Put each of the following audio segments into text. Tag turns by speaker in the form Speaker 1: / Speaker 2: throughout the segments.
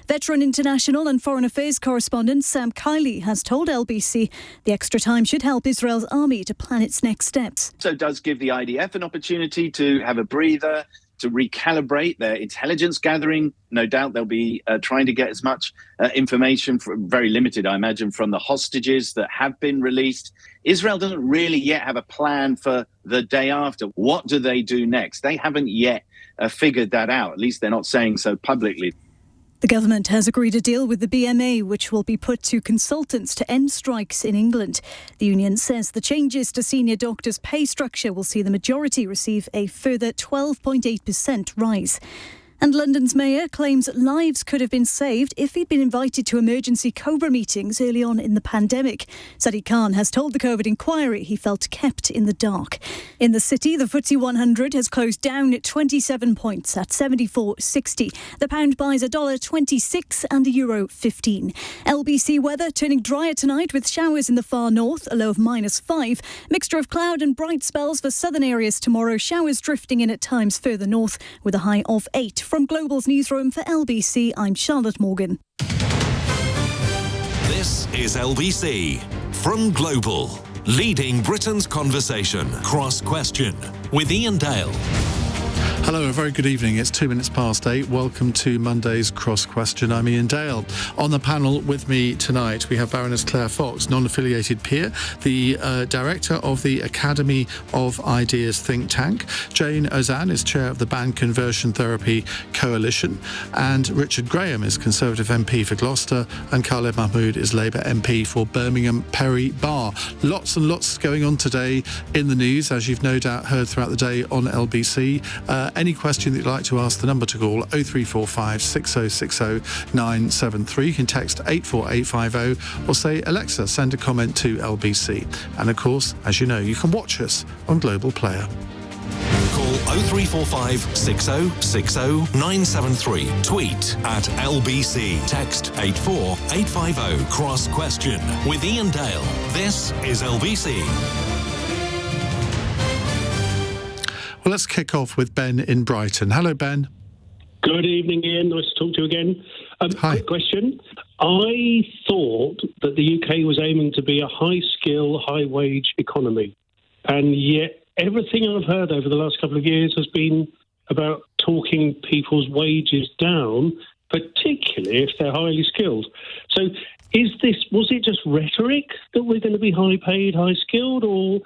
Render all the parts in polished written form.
Speaker 1: Veteran international and foreign affairs correspondent Sam Kiley has told LBC the extra time should help Israel's army to plan its next steps.
Speaker 2: So it does give the IDF an opportunity to have a breather, to recalibrate their intelligence gathering. No doubt they'll be trying to get as much information, very limited, I imagine, from the hostages that have been released. Israel doesn't really yet have a plan for the day after. What do they do next? They haven't yet figured that out. At least they're not saying so publicly.
Speaker 1: The government has agreed a deal with the BMA, which will be put to consultants to end strikes in England. The union says the changes to senior doctors' pay structure will see the majority receive a further 12.8% rise. And London's mayor claims lives could have been saved if he'd been invited to emergency COBRA meetings early on in the pandemic. Sadiq Khan has told the COVID inquiry he felt kept in the dark. In the city, the FTSE 100 has closed down at 27 points at 74.60. The pound buys $1.26 and €1.15. LBC weather turning drier tonight with showers in the far north, a low of -5. Mixture of cloud and bright spells for southern areas tomorrow. Showers drifting in at times further north with a high of 8. From Global's newsroom for LBC, I'm Charlotte Morgan.
Speaker 3: This is LBC from Global, leading Britain's conversation. Cross Question with Iain Dale.
Speaker 4: Hello, a very good evening. It's 2 minutes past 8. Welcome to Monday's Cross Question. I'm Iain Dale. On the panel with me tonight, we have Baroness Claire Fox, non-affiliated peer, the director of the Academy of Ideas think tank. Jayne Ozanne is chair of the Ban Conversion Therapy Coalition. And Richard Graham is Conservative MP for Gloucester. And Khalid Mahmood is Labour MP for Birmingham, Perry, Barr. Lots and lots going on today in the news, as you've no doubt heard throughout the day on LBC. Any question that you'd like to ask, the number to call 0345 6060 973. You can text 84850 or say, Alexa, send a comment to LBC. And of course, as you know, you can watch us on Global Player.
Speaker 3: Call 0345 6060 973. Tweet at LBC. Text 84850. Cross Question with Iain Dale. This is LBC.
Speaker 4: Well, let's kick off with Ben in Brighton. Hello, Ben.
Speaker 5: Good evening, Iain. Nice to talk to you again.
Speaker 4: Hi.
Speaker 5: Quick question. I thought that the UK was aiming to be a high-skill, high-wage economy. And yet everything I've heard over the last couple of years has been about talking people's wages down, particularly if they're highly skilled. So was it just rhetoric that we're going to be high-paid, high-skilled, or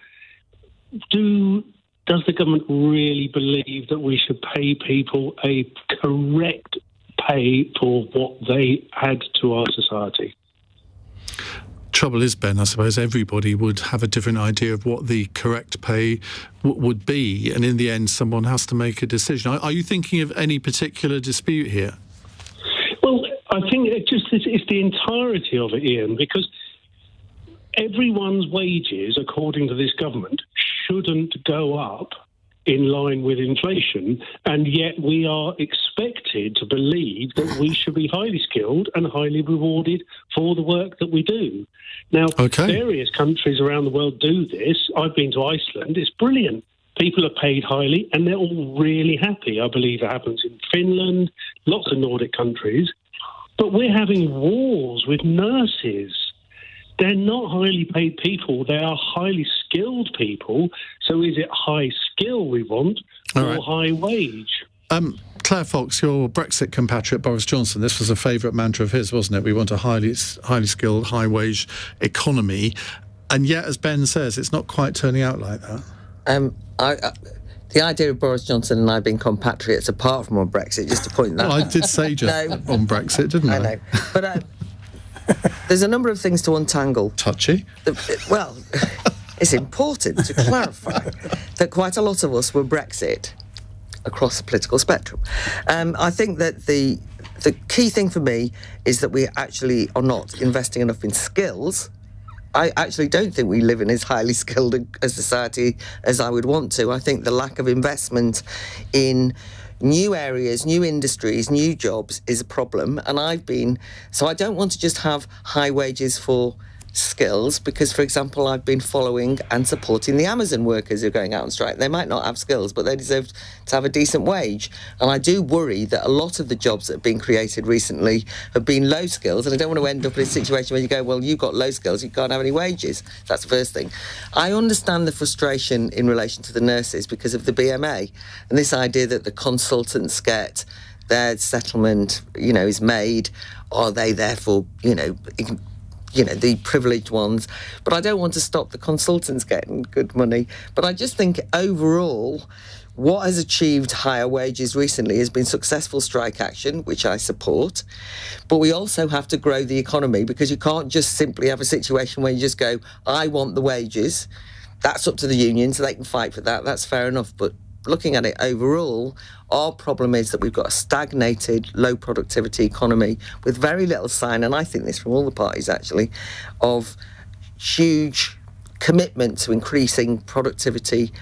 Speaker 5: does the government really believe that we should pay people a correct pay for what they add to our society?
Speaker 4: Trouble is, Ben, I suppose everybody would have a different idea of what the correct pay would be, and in the end someone has to make a decision. Are you thinking of any particular dispute here?
Speaker 5: Well, I think it's the entirety of it, Iain, because everyone's wages, according to this government, shouldn't go up in line with inflation, and yet we are expected to believe that we should be highly skilled and highly rewarded for the work that we do. Now, Various countries around the world do this. I've been to Iceland. It's brilliant. People are paid highly, and they're all really happy. I believe it happens in Finland, lots of Nordic countries. But we're having wars with nurses. They're not highly paid people. They are highly skilled people. So is it high skill we want or high wage?
Speaker 4: Claire Fox, your Brexit compatriot Boris Johnson, this was a favourite mantra of his, wasn't it? We want a highly skilled, high-wage economy. And yet, as Ben says, it's not quite turning out like that.
Speaker 6: The idea of Boris Johnson and I being compatriots, apart from on Brexit, just to point that out.
Speaker 4: I did say just on Brexit, didn't I?
Speaker 6: I know. But there's a number of things to untangle.
Speaker 4: Touchy?
Speaker 6: Well, it's important to clarify that quite a lot of us were Brexit across the political spectrum. I think that the key thing for me is that we actually are not investing enough in skills. I actually don't think we live in as highly skilled a society as I would want to. I think the lack of investment in new areas, new industries, new jobs is a problem. And so I don't want to just have high wages for skills because, for example, I've been following and supporting the Amazon workers who are going out on strike. They might not have skills, but they deserve to have a decent wage. And I do worry that a lot of the jobs that have been created recently have been low skills, and I don't want to end up in a situation where you go, well, you've got low skills, you can't have any wages. That's the first thing. I understand the frustration in relation to the nurses because of the BMA and this idea that the consultants get their settlement, is made. Are they therefore, the privileged ones? But I don't want to stop the consultants getting good money. But I just think overall, what has achieved higher wages recently has been successful strike action, which I support. But we also have to grow the economy because you can't just simply have a situation where you just go, I want the wages. That's up to the union, so they can fight for that. That's fair enough. But looking at it overall, our problem is that we've got a stagnated, low productivity economy with very little sign, and I think this from all the parties actually, of huge commitment to increasing productivity,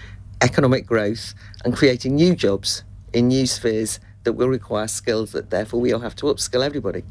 Speaker 6: economic growth, and creating new jobs in new spheres that will require skills that therefore we all have to upskill everybody.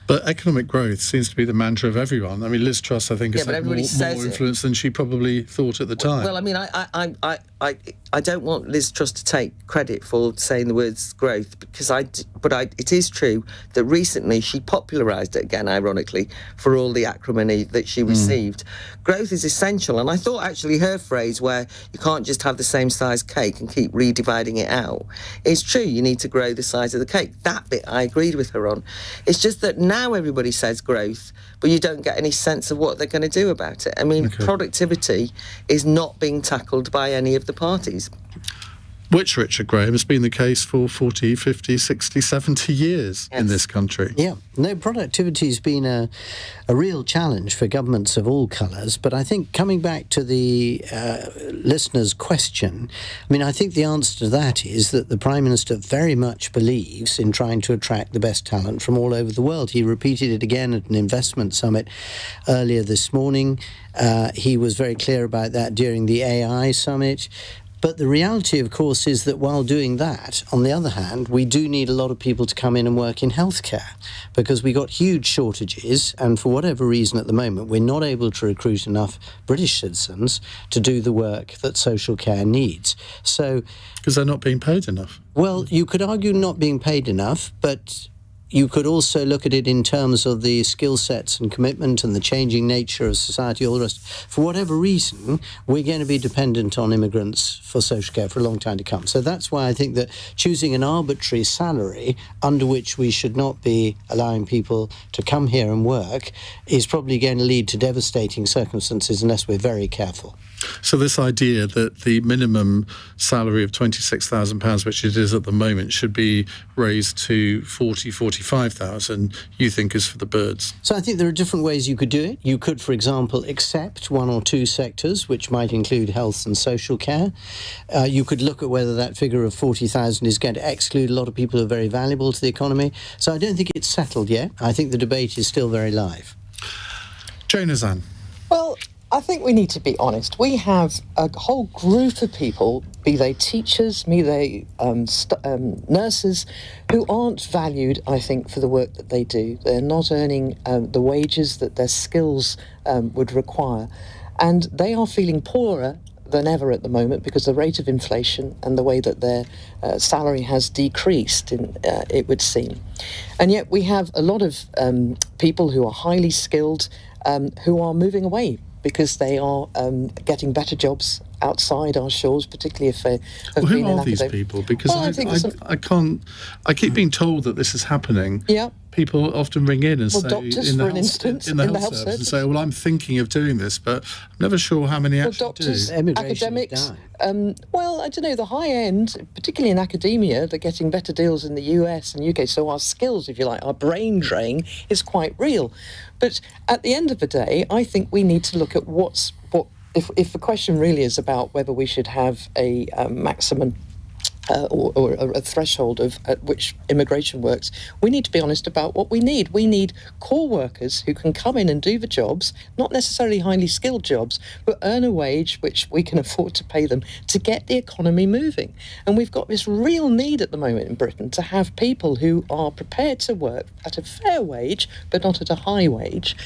Speaker 4: But economic growth seems to be the mantra of everyone. I mean, Liz Truss, I think, has had more influence than she probably thought at the time.
Speaker 6: Well, I mean, I don't want Liz Truss to take credit for saying the words growth, because it is true that recently she popularised it again, ironically, for all the acrimony that she received. Growth is essential, and I thought actually her phrase where you can't just have the same size cake and keep redividing it out is true. You need to grow the size of the cake. That bit I agreed with her on. It's just that now everybody says growth, but you don't get any sense of what they're going to do about it. I mean, productivity is not being tackled by any of the parties.
Speaker 4: Which, Richard Graham, has been the case for 40, 50, 60, 70 years in this country.
Speaker 7: Yeah, no, productivity has been a real challenge for governments of all colours. But I think coming back to the listener's question, I mean, I think the answer to that is that the Prime Minister very much believes in trying to attract the best talent from all over the world. He repeated it again at an investment summit earlier this morning. He was very clear about that during the AI summit. But the reality, of course, is that while doing that, on the other hand, we do need a lot of people to come in and work in healthcare because we got huge shortages. And for whatever reason at the moment, we're not able to recruit enough British citizens to do the work that social care needs. So,
Speaker 4: because they're not being paid enough.
Speaker 7: Well, you could argue not being paid enough, but you could also look at it in terms of the skill sets and commitment and the changing nature of society, all the rest. For whatever reason, we're going to be dependent on immigrants for social care for a long time to come. So that's why I think that choosing an arbitrary salary under which we should not be allowing people to come here and work is probably going to lead to devastating circumstances unless we're very careful.
Speaker 4: So this idea that the minimum salary of £26,000, which it is at the moment, should be raised to 45,000, you think is for the birds?
Speaker 7: So I think there are different ways you could do it. You could, for example, accept one or two sectors, which might include health and social care. You could look at whether that figure of 40,000 is going to exclude a lot of people who are very valuable to the economy. So I don't think it's settled yet. I think the debate is still very live.
Speaker 4: Jayne Ozanne.
Speaker 8: Well, I think we need to be honest. We have a whole group of people, be they teachers, be they nurses, who aren't valued, I think, for the work that they do. They're not earning the wages that their skills would require. And they are feeling poorer than ever at the moment because the rate of inflation and the way that their salary has decreased, it would seem. And yet we have a lot of people who are highly skilled who are moving away because they are getting better jobs outside our shores, particularly if they have been in academia.
Speaker 4: Who are these people? Because I keep being told that this is happening.
Speaker 8: Yeah.
Speaker 4: People often ring in and say,
Speaker 8: doctors,
Speaker 4: in the
Speaker 8: for
Speaker 4: health,
Speaker 8: instance,
Speaker 4: in the health service, and say, well, I'm thinking of doing this, but I'm never sure how many actually
Speaker 8: doctors,
Speaker 4: do.
Speaker 8: Academics, well, I don't know, the high end, particularly in academia, they're getting better deals in the US and UK, so our skills, if you like, our brain drain is quite real. But at the end of the day, I think we need to look at if the question really is about whether we should have a maximum or a threshold of at which immigration works. We need to be honest about what we need. We need core workers who can come in and do the jobs, not necessarily highly skilled jobs, but earn a wage which we can afford to pay them to get the economy moving. And we've got this real need at the moment in Britain to have people who are prepared to work at a fair wage, but not at a high wage,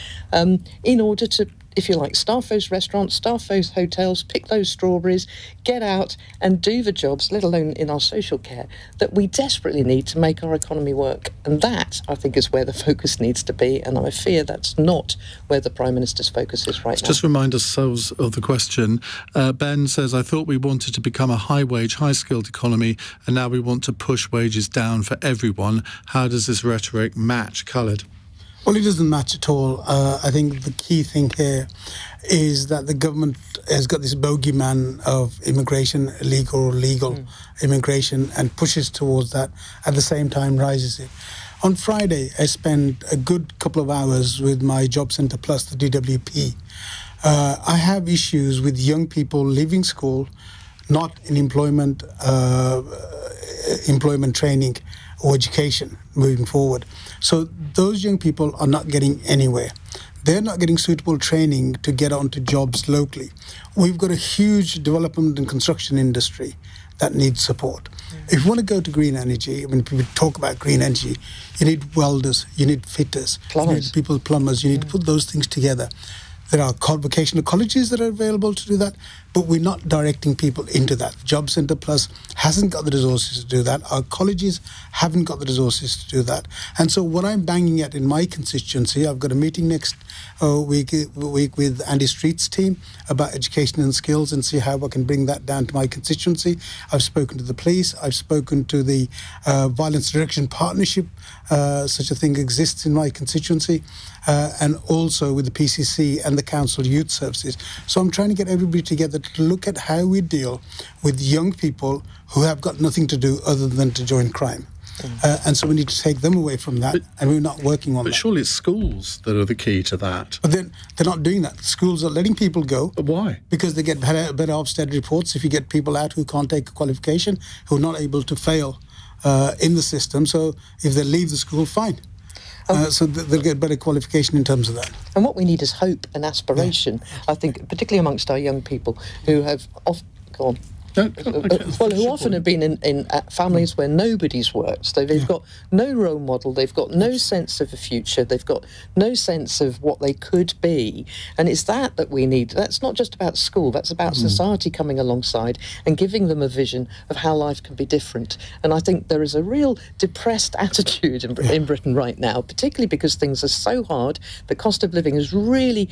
Speaker 8: in order to, if you like, staff those restaurants, staff those hotels, pick those strawberries, get out and do the jobs, let alone in our social care, that we desperately need to make our economy work. And that, I think, is where the focus needs to be. And I fear that's not where the Prime Minister's focus is right now.
Speaker 4: Just remind ourselves of the question. Ben says, I thought we wanted to become a high-wage, high-skilled economy, and now we want to push wages down for everyone. How does this rhetoric match? Khalid?
Speaker 9: Well, it doesn't match at all. I think the key thing here is that the government has got this bogeyman of immigration, illegal or legal immigration, and pushes towards that, at the same time rises it. On Friday, I spent a good couple of hours with my Job Centre Plus, the DWP. I have issues with young people leaving school, not in employment training or education moving forward. So those young people are not getting anywhere. They're not getting suitable training to get onto jobs locally. We've got a huge development and construction industry that needs support. If you want to go to green energy, when people talk about green energy, you need welders, you need fitters,
Speaker 8: plumbers.
Speaker 9: You need plumbers, you need to put those things together. There are vocational colleges that are available to do that, but we're not directing people into that. Job Centre Plus hasn't got the resources to do that. Our colleges haven't got the resources to do that. And so what I'm banging at in my constituency, I've got a meeting next week with Andy Street's team about education and skills and see how I can bring that down to my constituency. I've spoken to the police. I've spoken to the Violence Reduction Partnership. Such a thing exists in my constituency. And also with the PCC and the Council Youth Services. So I'm trying to get everybody together to look at how we deal with young people who have got nothing to do other than to join crime. And so we need to take them away from that, and we're not working on that.
Speaker 4: But surely it's schools that are the key to that.
Speaker 9: But then they're not doing that. Schools are letting people go.
Speaker 4: But why?
Speaker 9: Because they get better Ofsted reports. If you get people out who can't take a qualification, who are not able to fail in the system, so if they leave the school, fine. So they'll get better qualification in terms of that.
Speaker 8: And what we need is hope and aspiration, I think, particularly amongst our young people who have who often have been in families where nobody's worked. So they've got no role model, they've got no sense of a future, they've got no sense of what they could be. And it's that we need. That's not just about school, that's about society coming alongside and giving them a vision of how life can be different. And I think there is a real depressed attitude in Britain right now, particularly because things are so hard. The cost of living is really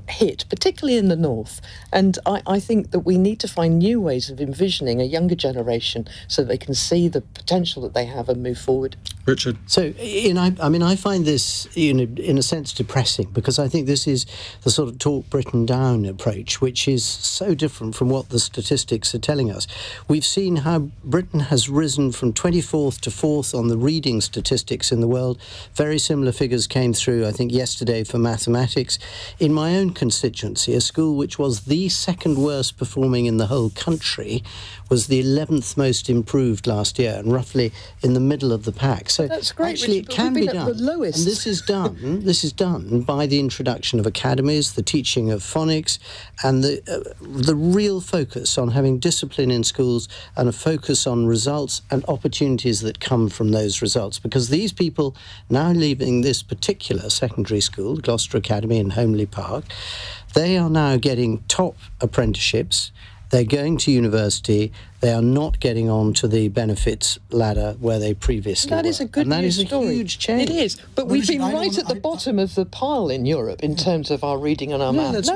Speaker 8: hit, particularly in the north. And I think that we need to find new ways of envisioning a younger generation so that they can see the potential that they have and move forward.
Speaker 4: Richard?
Speaker 7: So, I find this, in a sense, depressing, because I think this is the sort of talk Britain down approach, which is so different from what the statistics are telling us. We've seen how Britain has risen from 24th to 4th on the reading statistics in the world. Very similar figures came through, I think, yesterday for mathematics. In my own constituency, a school which was the second worst performing in the whole country was the 11th most improved last year, and roughly in the middle of the pack. So
Speaker 8: that's great,
Speaker 7: actually,
Speaker 8: Richard,
Speaker 7: it can be done.
Speaker 8: The lowest.
Speaker 7: And this is done. This is done by the introduction of academies, the teaching of phonics, and the real focus on having discipline in schools and a focus on results and opportunities that come from those results. Because these people now leaving this particular secondary school, Gloucester Academy in Homely Park, they are now getting top apprenticeships. They're going to university. They are not getting on to the benefits ladder where they previously were.
Speaker 8: That is a good news story.
Speaker 7: That is a huge change.
Speaker 8: It is. But we've been right at the bottom of the pile in Europe in terms of our reading and our math.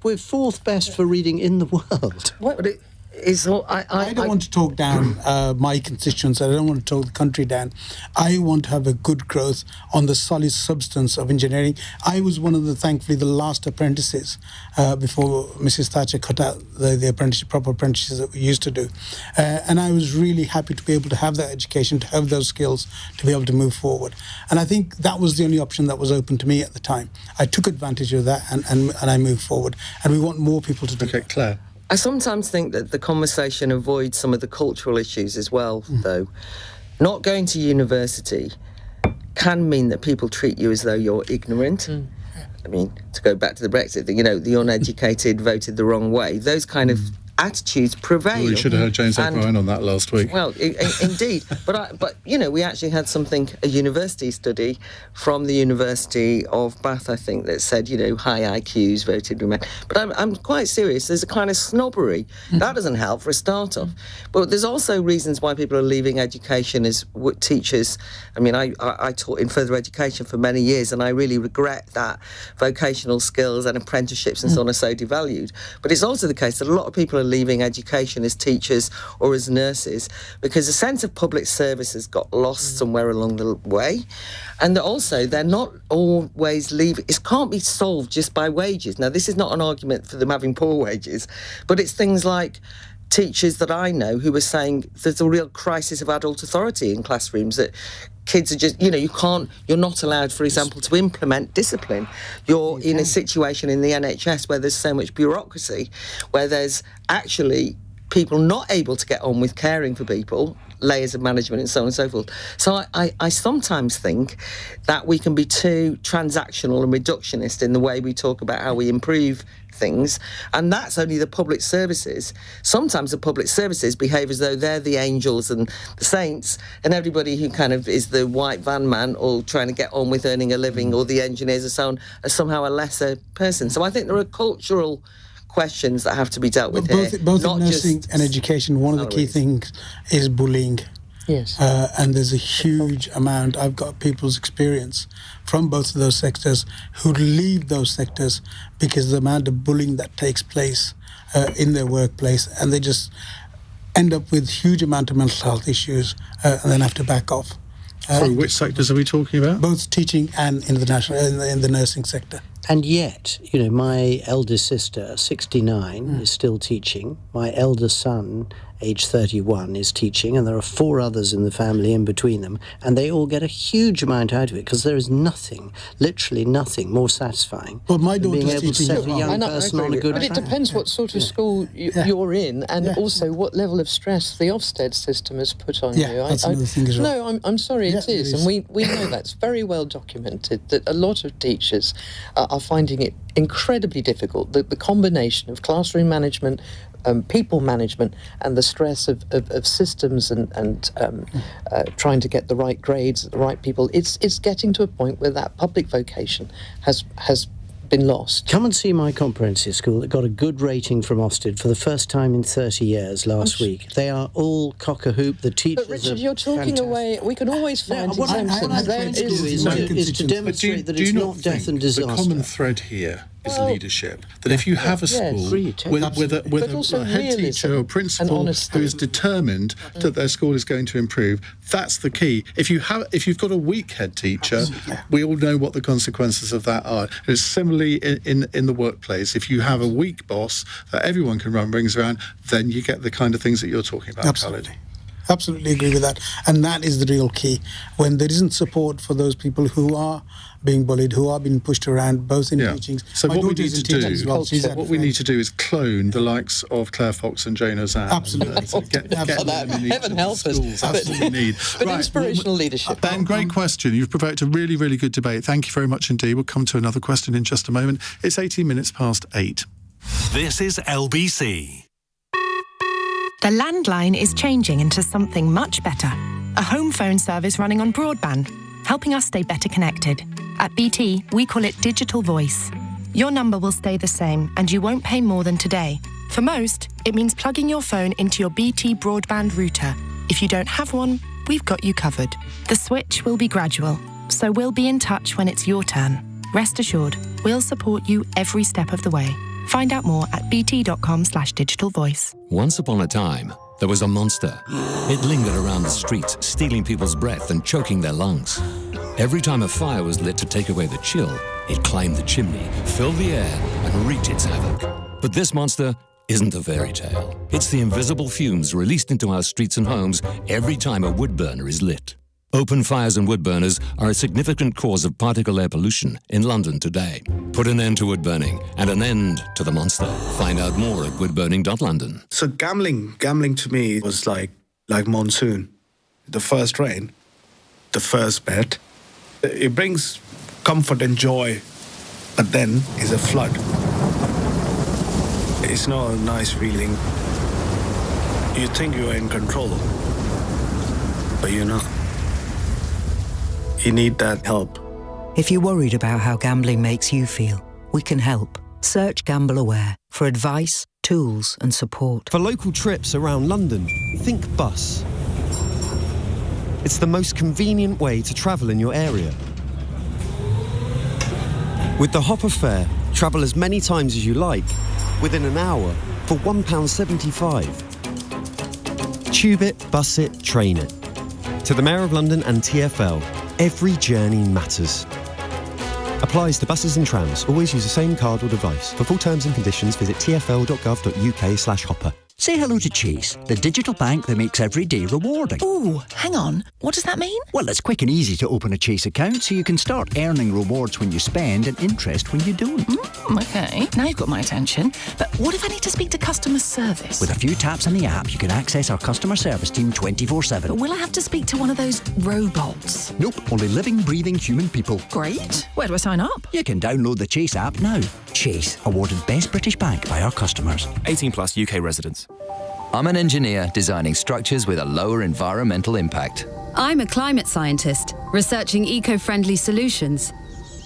Speaker 7: We're fourth best for reading in the world.
Speaker 9: I don't want to talk down my constituents. I don't want to talk the country down. I want to have a good growth on the solid substance of engineering. I was one of thankfully, the last apprentices before Mrs. Thatcher cut out the proper apprentices that we used to do. And I was really happy to be able to have that education, to have those skills, to be able to move forward. And I think that was the only option that was open to me at the time. I took advantage of that and I moved forward. And we want more people to do that.
Speaker 4: Claire.
Speaker 6: I sometimes think that the conversation avoids some of the cultural issues as well, though. Not going to university can mean that people treat you as though you're ignorant. I mean, to go back to the Brexit thing, the uneducated voted the wrong way. Those kind of attitudes prevail.
Speaker 4: Well, you should have heard James O'Brien on that last week.
Speaker 6: Well, indeed. But we actually had a university study from the University of Bath, I think, that said, high IQs voted Remain. But I'm quite serious. There's a kind of snobbery. That doesn't help for a start-off. But there's also reasons why people are leaving education as teachers. I mean, I taught in further education for many years, and I really regret that vocational skills and apprenticeships and so on are so devalued. But it's also the case that a lot of people are leaving education as teachers or as nurses because a sense of public service has got lost somewhere along the way, and that also they're not always leaving. It can't be solved just by wages. Now, this is not an argument for them having poor wages, but it's things like teachers that I know who are saying there's a real crisis of adult authority in classrooms, that kids are just, you're not allowed, for example, to implement discipline. You're in a situation in the NHS where there's so much bureaucracy, where there's actually people not able to get on with caring for people, layers of management and so on and so forth. So I sometimes think that we can be too transactional and reductionist in the way we talk about how we improve things, and that's only the public services. Sometimes the public services behave as though they're the angels and the saints, and everybody who kind of is the white van man or trying to get on with earning a living, or the engineers and so on, are somehow a lesser person. So I think there are cultural questions that have to be dealt with
Speaker 9: both
Speaker 6: not
Speaker 9: in nursing and education. One of the key things is bullying.
Speaker 8: Yes.
Speaker 9: And there's a huge amount. I've got people's experience from both of those sectors who leave those sectors because of the amount of bullying that takes place in their workplace, and they just end up with huge amount of mental health issues and then have to back off.
Speaker 4: So which sectors are we talking about?
Speaker 9: Both teaching and in the nursing sector.
Speaker 7: And yet, my eldest sister, 69, is still teaching. My eldest son, age 31, is teaching, and there are 4 others in the family in between them, and they all get a huge amount out of it because there is nothing, literally nothing, more satisfying
Speaker 9: But my
Speaker 7: than being
Speaker 9: daughter's
Speaker 7: able to set a
Speaker 9: teaching
Speaker 7: young person on a good
Speaker 8: But it
Speaker 7: track.
Speaker 8: depends what sort of school you're in, and also what level of stress the Ofsted system has put on you.
Speaker 9: That's another thing as well.
Speaker 8: No, I'm sorry, it is.
Speaker 9: is.
Speaker 8: And we know that's very well documented, that a lot of teachers are finding it incredibly difficult, the combination of classroom management, people management, and the stress of systems and trying to get the right grades, the right people. It's getting to a point where that public vocation has been lost.
Speaker 7: Come and see my comprehensive school that got a good rating from Ofsted for the first time in 30 years last week. They are all cock-a-hoop. The teachers
Speaker 8: But Richard,
Speaker 7: are
Speaker 8: you're talking
Speaker 7: fantastic.
Speaker 8: away. We can always find
Speaker 7: what I'm
Speaker 8: exemptions.
Speaker 7: trying to do
Speaker 8: There
Speaker 7: is to demonstrate that it's not death and disaster.
Speaker 4: The common thread here is leadership. That if you have a school with a head teacher or principal who is determined that their school is going to improve, that's the key. If you've got a weak head teacher, we all know what the consequences of that are. It's similarly in the workplace. If you have a weak boss that everyone can run rings around, then you get the kind of things that you're talking about, Khalid.
Speaker 9: Absolutely agree with that. And that is the real key. When there isn't support for those people who are being bullied, who are being pushed around, both in teaching.
Speaker 4: So
Speaker 9: My
Speaker 4: what we
Speaker 9: daughter's
Speaker 4: need
Speaker 9: in
Speaker 4: to
Speaker 9: teaching as well. She's
Speaker 4: do, what we need to do is clone the likes of Claire Fox and Jayne Ozanne.
Speaker 9: Absolutely.
Speaker 4: Get them in
Speaker 8: Heaven help us.
Speaker 4: schools. Absolutely need.
Speaker 8: But inspirational leadership.
Speaker 4: Ben, great question. You've provoked a really, really good debate. Thank you very much indeed. We'll come to another question in just a moment. It's 18 minutes past 8.
Speaker 3: This is LBC.
Speaker 10: The landline is changing into something much better. A home phone service running on broadband, helping us stay better connected. At BT, we call it Digital Voice. Your number will stay the same and you won't pay more than today. For most, it means plugging your phone into your BT broadband router. If you don't have one, we've got you covered. The switch will be gradual, so we'll be in touch when it's your turn. Rest assured, we'll support you every step of the way. Find out more at bt.com/digitalvoice.
Speaker 11: Once upon a time, there was a monster. It lingered around the streets, stealing people's breath and choking their lungs. Every time a fire was lit to take away the chill, it climbed the chimney, filled the air, and wreaked its havoc. But this monster isn't a fairy tale. It's the invisible fumes released into our streets and homes every time a wood burner is lit. Open fires and wood burners are a significant cause of particle air pollution in London today. Put an end to wood burning and an end to the monster. Find out more at woodburning.london.
Speaker 12: So gambling to me was like monsoon. The first rain, the first bet. It brings comfort and joy, but then is a flood. It's not a nice feeling. You think you're in control, but you're not. You need that help.
Speaker 13: If you're worried about how gambling makes you feel, we can help. Search Gamble Aware for advice, tools and support.
Speaker 14: For local trips around London, think bus. It's the most convenient way to travel in your area. With the Hopper fare, travel as many times as you like, within an hour, for £1.75. Tube it, bus it, train it. To the Mayor of London and TfL, every journey matters. Applies to buses and trams. Always use the same card or device. For full terms and conditions, visit tfl.gov.uk/hopper.
Speaker 15: Say hello to Chase, the digital bank that makes every day rewarding.
Speaker 16: Ooh, hang on. What does that mean?
Speaker 15: Well, it's quick and easy to open a Chase account so you can start earning rewards when you spend and interest when you don't.
Speaker 16: Okay, now you've got my attention. But what if I need to speak to customer service?
Speaker 15: With a few taps on the app, you can access our customer service team 24/7.
Speaker 16: But will I have to speak to one of those robots?
Speaker 15: Nope, only living, breathing human people.
Speaker 16: Great. Where do I sign up?
Speaker 15: You can download the Chase app now. Chase, awarded Best British Bank by our customers.
Speaker 17: 18 plus UK residents.
Speaker 18: I'm an engineer designing structures with a lower environmental impact.
Speaker 19: I'm a climate scientist, researching eco-friendly solutions.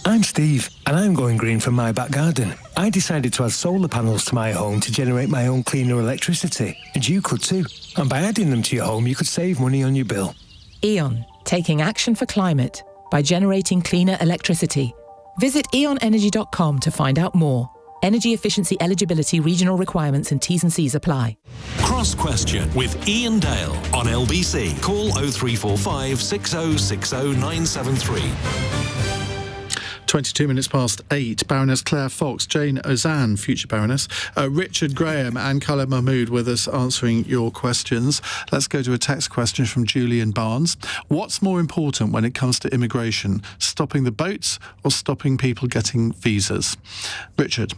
Speaker 20: I'm Steve, and I'm going green for my back garden. I decided to add solar panels to my home to generate my own cleaner electricity, and you could too. And by adding them to your home, you could save money on your bill.
Speaker 10: E.ON, taking action for climate by generating cleaner electricity. Visit eonenergy.com to find out more. Energy efficiency eligibility, regional requirements and T's and C's apply.
Speaker 3: Cross Question with Iain Dale on LBC. Call 0345 6060 973.
Speaker 4: 22 minutes past 8. Baroness Claire Fox, Jayne Ozanne, future Baroness, Richard Graham and Khalid Mahmood with us answering your questions. Let's go to a text question from Julian Barnes. What's more important when it comes to immigration, stopping the boats or stopping people getting visas? Richard.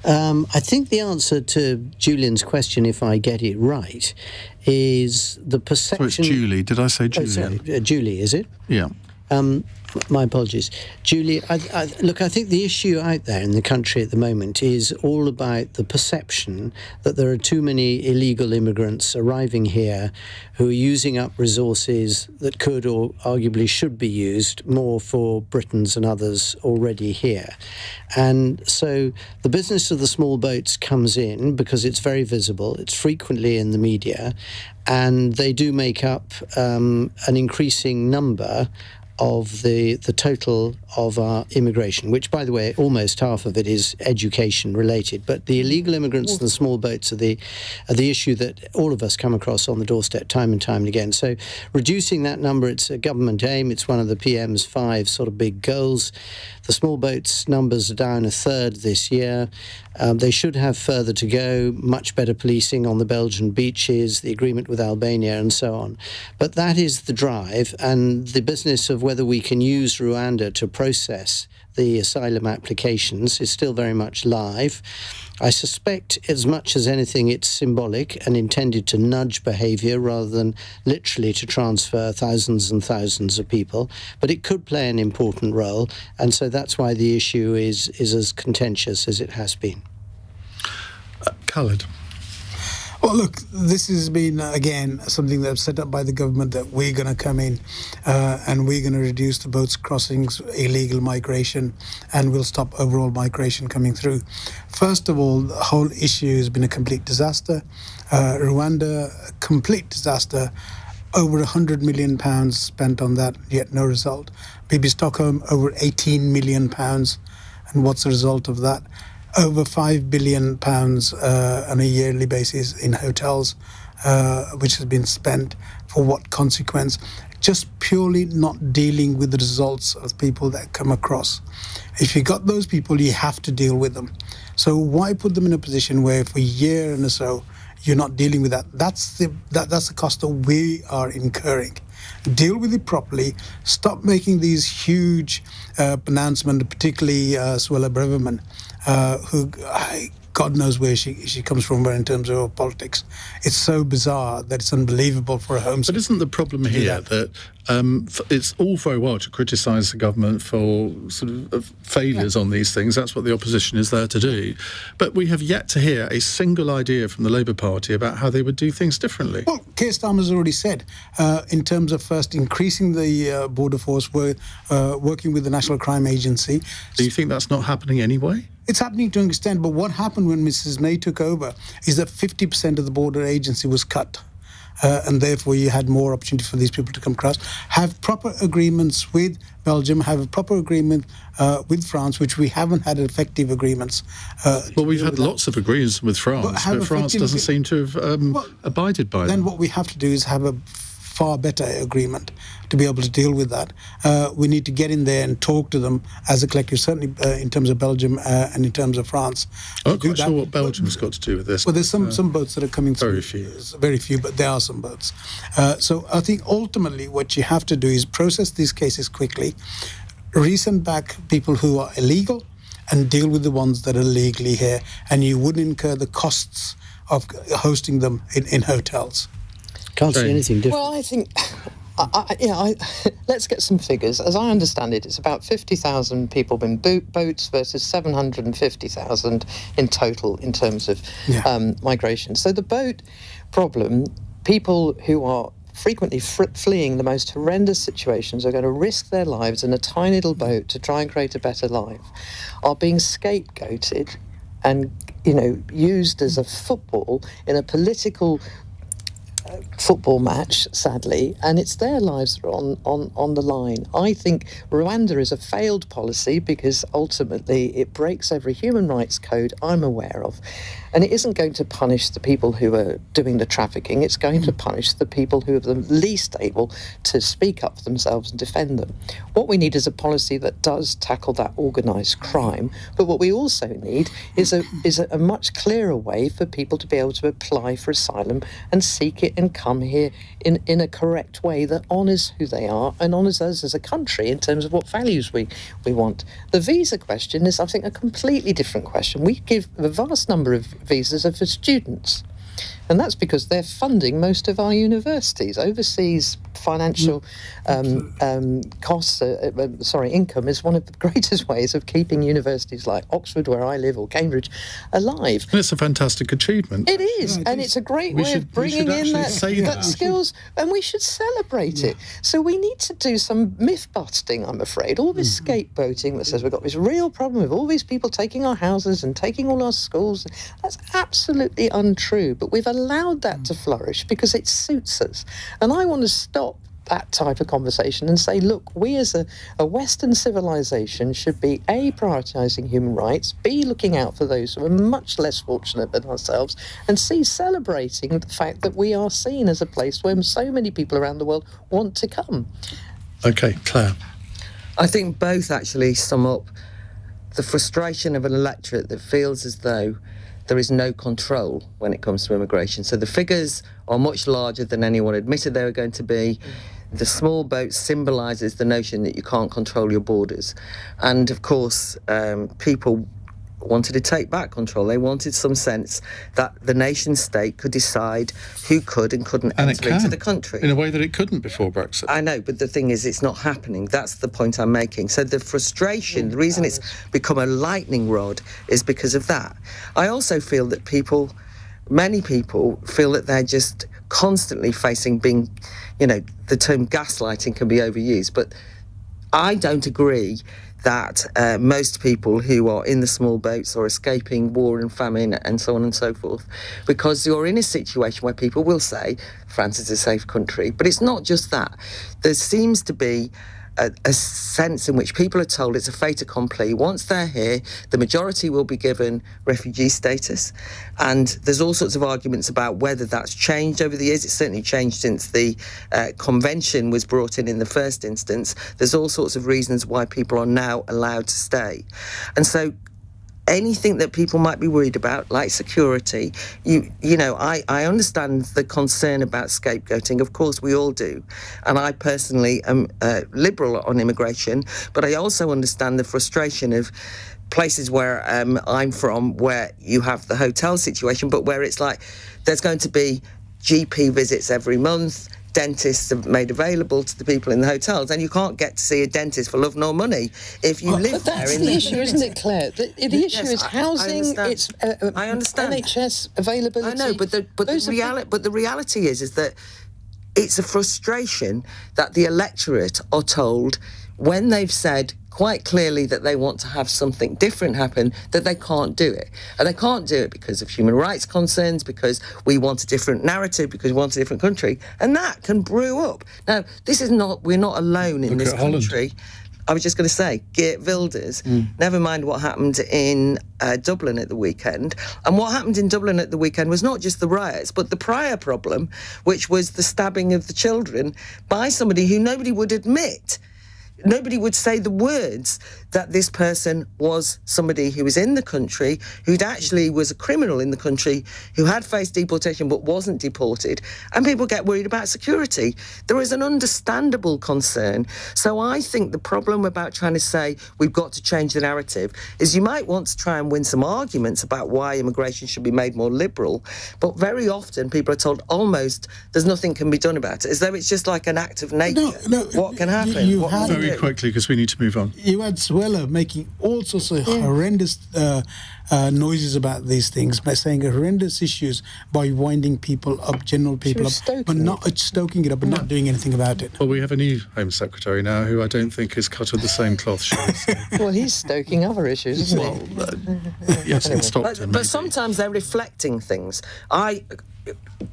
Speaker 7: I think the answer to Julian's question, if I get it right, is the perception...
Speaker 4: So it's Julie. Did I say Julian?
Speaker 7: Oh, sorry. Julie, is it?
Speaker 4: Yeah.
Speaker 7: My apologies. Julie, I think the issue out there in the country at the moment is all about the perception that there are too many illegal immigrants arriving here who are using up resources that could or arguably should be used more for Britons and others already here. And so the business of the small boats comes in because it's very visible, it's frequently in the media, and they do make up an increasing number of the total of our immigration, which, by the way, almost half of it is education related. But the illegal immigrants and the small boats are the issue that all of us come across on the doorstep time and time again. So reducing that number, it's a government aim. It's one of the PM's 5 sort of big goals. The small boats numbers are down a third this year. They should have further to go, much better policing on the Belgian beaches, the agreement with Albania and so on. But that is the drive, and the business of whether we can use Rwanda to process the asylum applications is still very much live. I suspect, as much as anything, it's symbolic and intended to nudge behaviour rather than literally to transfer thousands and thousands of people. But it could play an important role, and so that's why the issue is as contentious as it has been.
Speaker 4: Khalid.
Speaker 9: Well, look, this has been, again, something that's set up by the government that we're going to come in and we're going to reduce the boats crossings, illegal migration, and we'll stop overall migration coming through. First of all, the whole issue has been a complete disaster. Rwanda, a complete disaster. Over £100 million spent on that, yet no result. BB Stockholm, over £18 million. And what's the result of that? Over £5 billion on a yearly basis in hotels, which has been spent. For what consequence? Just purely not dealing with the results of people that come across. If you got those people, you have to deal with them. So why put them in a position where for a year and so you're not dealing with that? That's the cost that we are incurring. deal with it properly, stop making these huge pronouncements, particularly Suella Braverman, who... God knows where she comes from in terms of politics. It's so bizarre that it's unbelievable for a Home
Speaker 4: But isn't the problem here that it's all very well to criticise the government for sort of failures on these things? That's what the opposition is there to do. But we have yet to hear a single idea from the Labour Party about how they would do things differently.
Speaker 9: Well, Keir Starmer's already said, in terms of first increasing the border force, we're working with the National Crime Agency.
Speaker 4: Do you think that's not happening anyway?
Speaker 9: It's happening to an extent, but what happened when Mrs May took over is that 50% of the border agency was cut. And therefore you had more opportunity for these people to come across. Have proper agreements with Belgium, have a proper agreement with France, which we haven't had effective agreements.
Speaker 4: Well, we've had lots of agreements with France, but France doesn't seem to have abided by them.
Speaker 9: Then what we have to do is have a far better agreement to be able to deal with that. We need to get in there and talk to them as a collective, certainly in terms of Belgium and in terms of France.
Speaker 4: I'm not quite sure what Belgium's got to do with this.
Speaker 9: Well, there's some boats that are coming through. Very few, but there are some boats. So I think ultimately what you have to do is process these cases quickly, resend back people who are illegal and deal with the ones that are legally here, and you wouldn't incur the costs of hosting them in hotels.
Speaker 7: Can't see anything different.
Speaker 8: Well, I think, let's get some figures. As I understand it, it's about 50,000 people in boats versus 750,000 in total in terms of migration. So the boat problem, people who are frequently fleeing the most horrendous situations are going to risk their lives in a tiny little boat to try and create a better life, are being scapegoated and, used as a football in a political football match, sadly, and it's their lives that are on the line. I think Rwanda is a failed policy because ultimately it breaks every human rights code I'm aware of, and it isn't going to punish the people who are doing the trafficking. It's going to punish the people who are the least able to speak up for themselves and defend them. What we need is a policy that does tackle that organised crime, but what we also need is a much clearer way for people to be able to apply for asylum and seek it and come here in a correct way that honours who they are and honours us as a country in terms of what values we want. The visa question is, I think, a completely different question. We give a vast number of visas are for students, and that's because they're funding most of our universities. Overseas financial income is one of the greatest ways of keeping universities like Oxford, where I live, or Cambridge, alive.
Speaker 4: And it's a fantastic achievement.
Speaker 8: It is, and it's a great way of bringing in that skills, and we should celebrate it. So we need to do some myth-busting, I'm afraid. All this scapegoating that says we've got this real problem with all these people taking our houses and taking all our schools, that's absolutely untrue, but we've allowed that to flourish because it suits us. And I want to stop that type of conversation and say, look, we as a Western civilization should be A, prioritising human rights, B, looking out for those who are much less fortunate than ourselves, and C, celebrating the fact that we are seen as a place where so many people around the world want to come.
Speaker 4: OK, Claire.
Speaker 6: I think both actually sum up the frustration of an electorate that feels as though there is no control when it comes to immigration. So the figures are much larger than anyone admitted they were going to be. The small boat symbolises the notion that you can't control your borders. And of course, people wanted to take back control. They wanted some sense that the nation state could decide who could and couldn't enter into the country.
Speaker 4: In a way that it couldn't before Brexit.
Speaker 6: I know, but the thing is, it's not happening. That's the point I'm making. So the frustration, the reason it's become a lightning rod is because of that. I also feel that many people feel that they're just constantly facing being, the term gaslighting can be overused, but I don't agree that most people who are in the small boats are escaping war and famine and so on and so forth, because you're in a situation where people will say France is a safe country, but it's not just that. There seems to be a sense in which people are told it's a fait accompli. Once they're here, the majority will be given refugee status. And there's all sorts of arguments about whether that's changed over the years. It's certainly changed since the convention was brought in the first instance. There's all sorts of reasons why people are now allowed to stay. And so anything that people might be worried about, like security, I understand the concern about scapegoating. Of course, we all do. And I personally am liberal on immigration, but I also understand the frustration of places where I'm from, where you have the hotel situation, but where it's like there's going to be GP visits every month, dentists are made available to the people in the hotels, and you can't get to see a dentist for love nor money if you live
Speaker 8: but
Speaker 6: there.
Speaker 8: That's the issue, isn't it, Claire? The issue is housing.
Speaker 6: I understand.
Speaker 8: NHS availability.
Speaker 6: I know, but the reality is that it's a frustration that the electorate are told when they've said quite clearly that they want to have something different happen, that they can't do it. And they can't do it because of human rights concerns, because we want a different narrative, because we want a different country. And that can brew up. Now, we're not alone in this country. I was just going to say, Geert Wilders, never mind what happened in Dublin at the weekend. And what happened in Dublin at the weekend was not just the riots, but the prior problem, which was the stabbing of the children by somebody who nobody would admit. Nobody would say the words that this person was somebody who was in the country, who'd actually was a criminal in the country, who had faced deportation but wasn't deported. And people get worried about security. There is an understandable concern. So I think the problem about trying to say we've got to change the narrative is you might want to try and win some arguments about why immigration should be made more liberal, but very often people are told almost there's nothing can be done about it, as though it's just like an act of nature. What can happen?
Speaker 4: Very quickly, because we need to move on.
Speaker 9: You had Suella making all sorts of horrendous noises about these things, by saying horrendous issues, by winding people up, general people up, but not stoking it up and not doing anything about it.
Speaker 4: Well, we have a new Home Secretary now who I don't think is cut of the same cloth, shall we say.
Speaker 8: Well, he's stoking other issues, isn't he?
Speaker 4: Yes, in Stockton.
Speaker 6: But sometimes they're reflecting things. I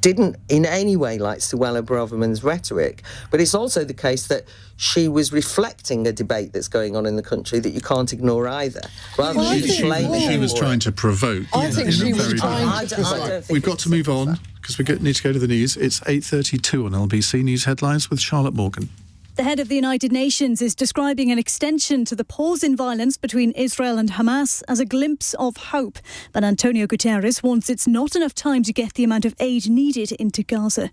Speaker 6: didn't in any way like Suella Braverman's rhetoric, but it's also the case that she was reflecting a debate that's going on in the country that you can't ignore either. Rather than
Speaker 4: she was trying to provoke.
Speaker 8: I think she was trying to provoke.
Speaker 4: We've got to move on because we need to go to the news. It's 8:32 on LBC News Headlines with Charlotte Morgan.
Speaker 1: The head of the United Nations is describing an extension to the pause in violence between Israel and Hamas as a glimpse of hope. But Antonio Guterres wants it's not enough time to get the amount of aid needed into Gaza.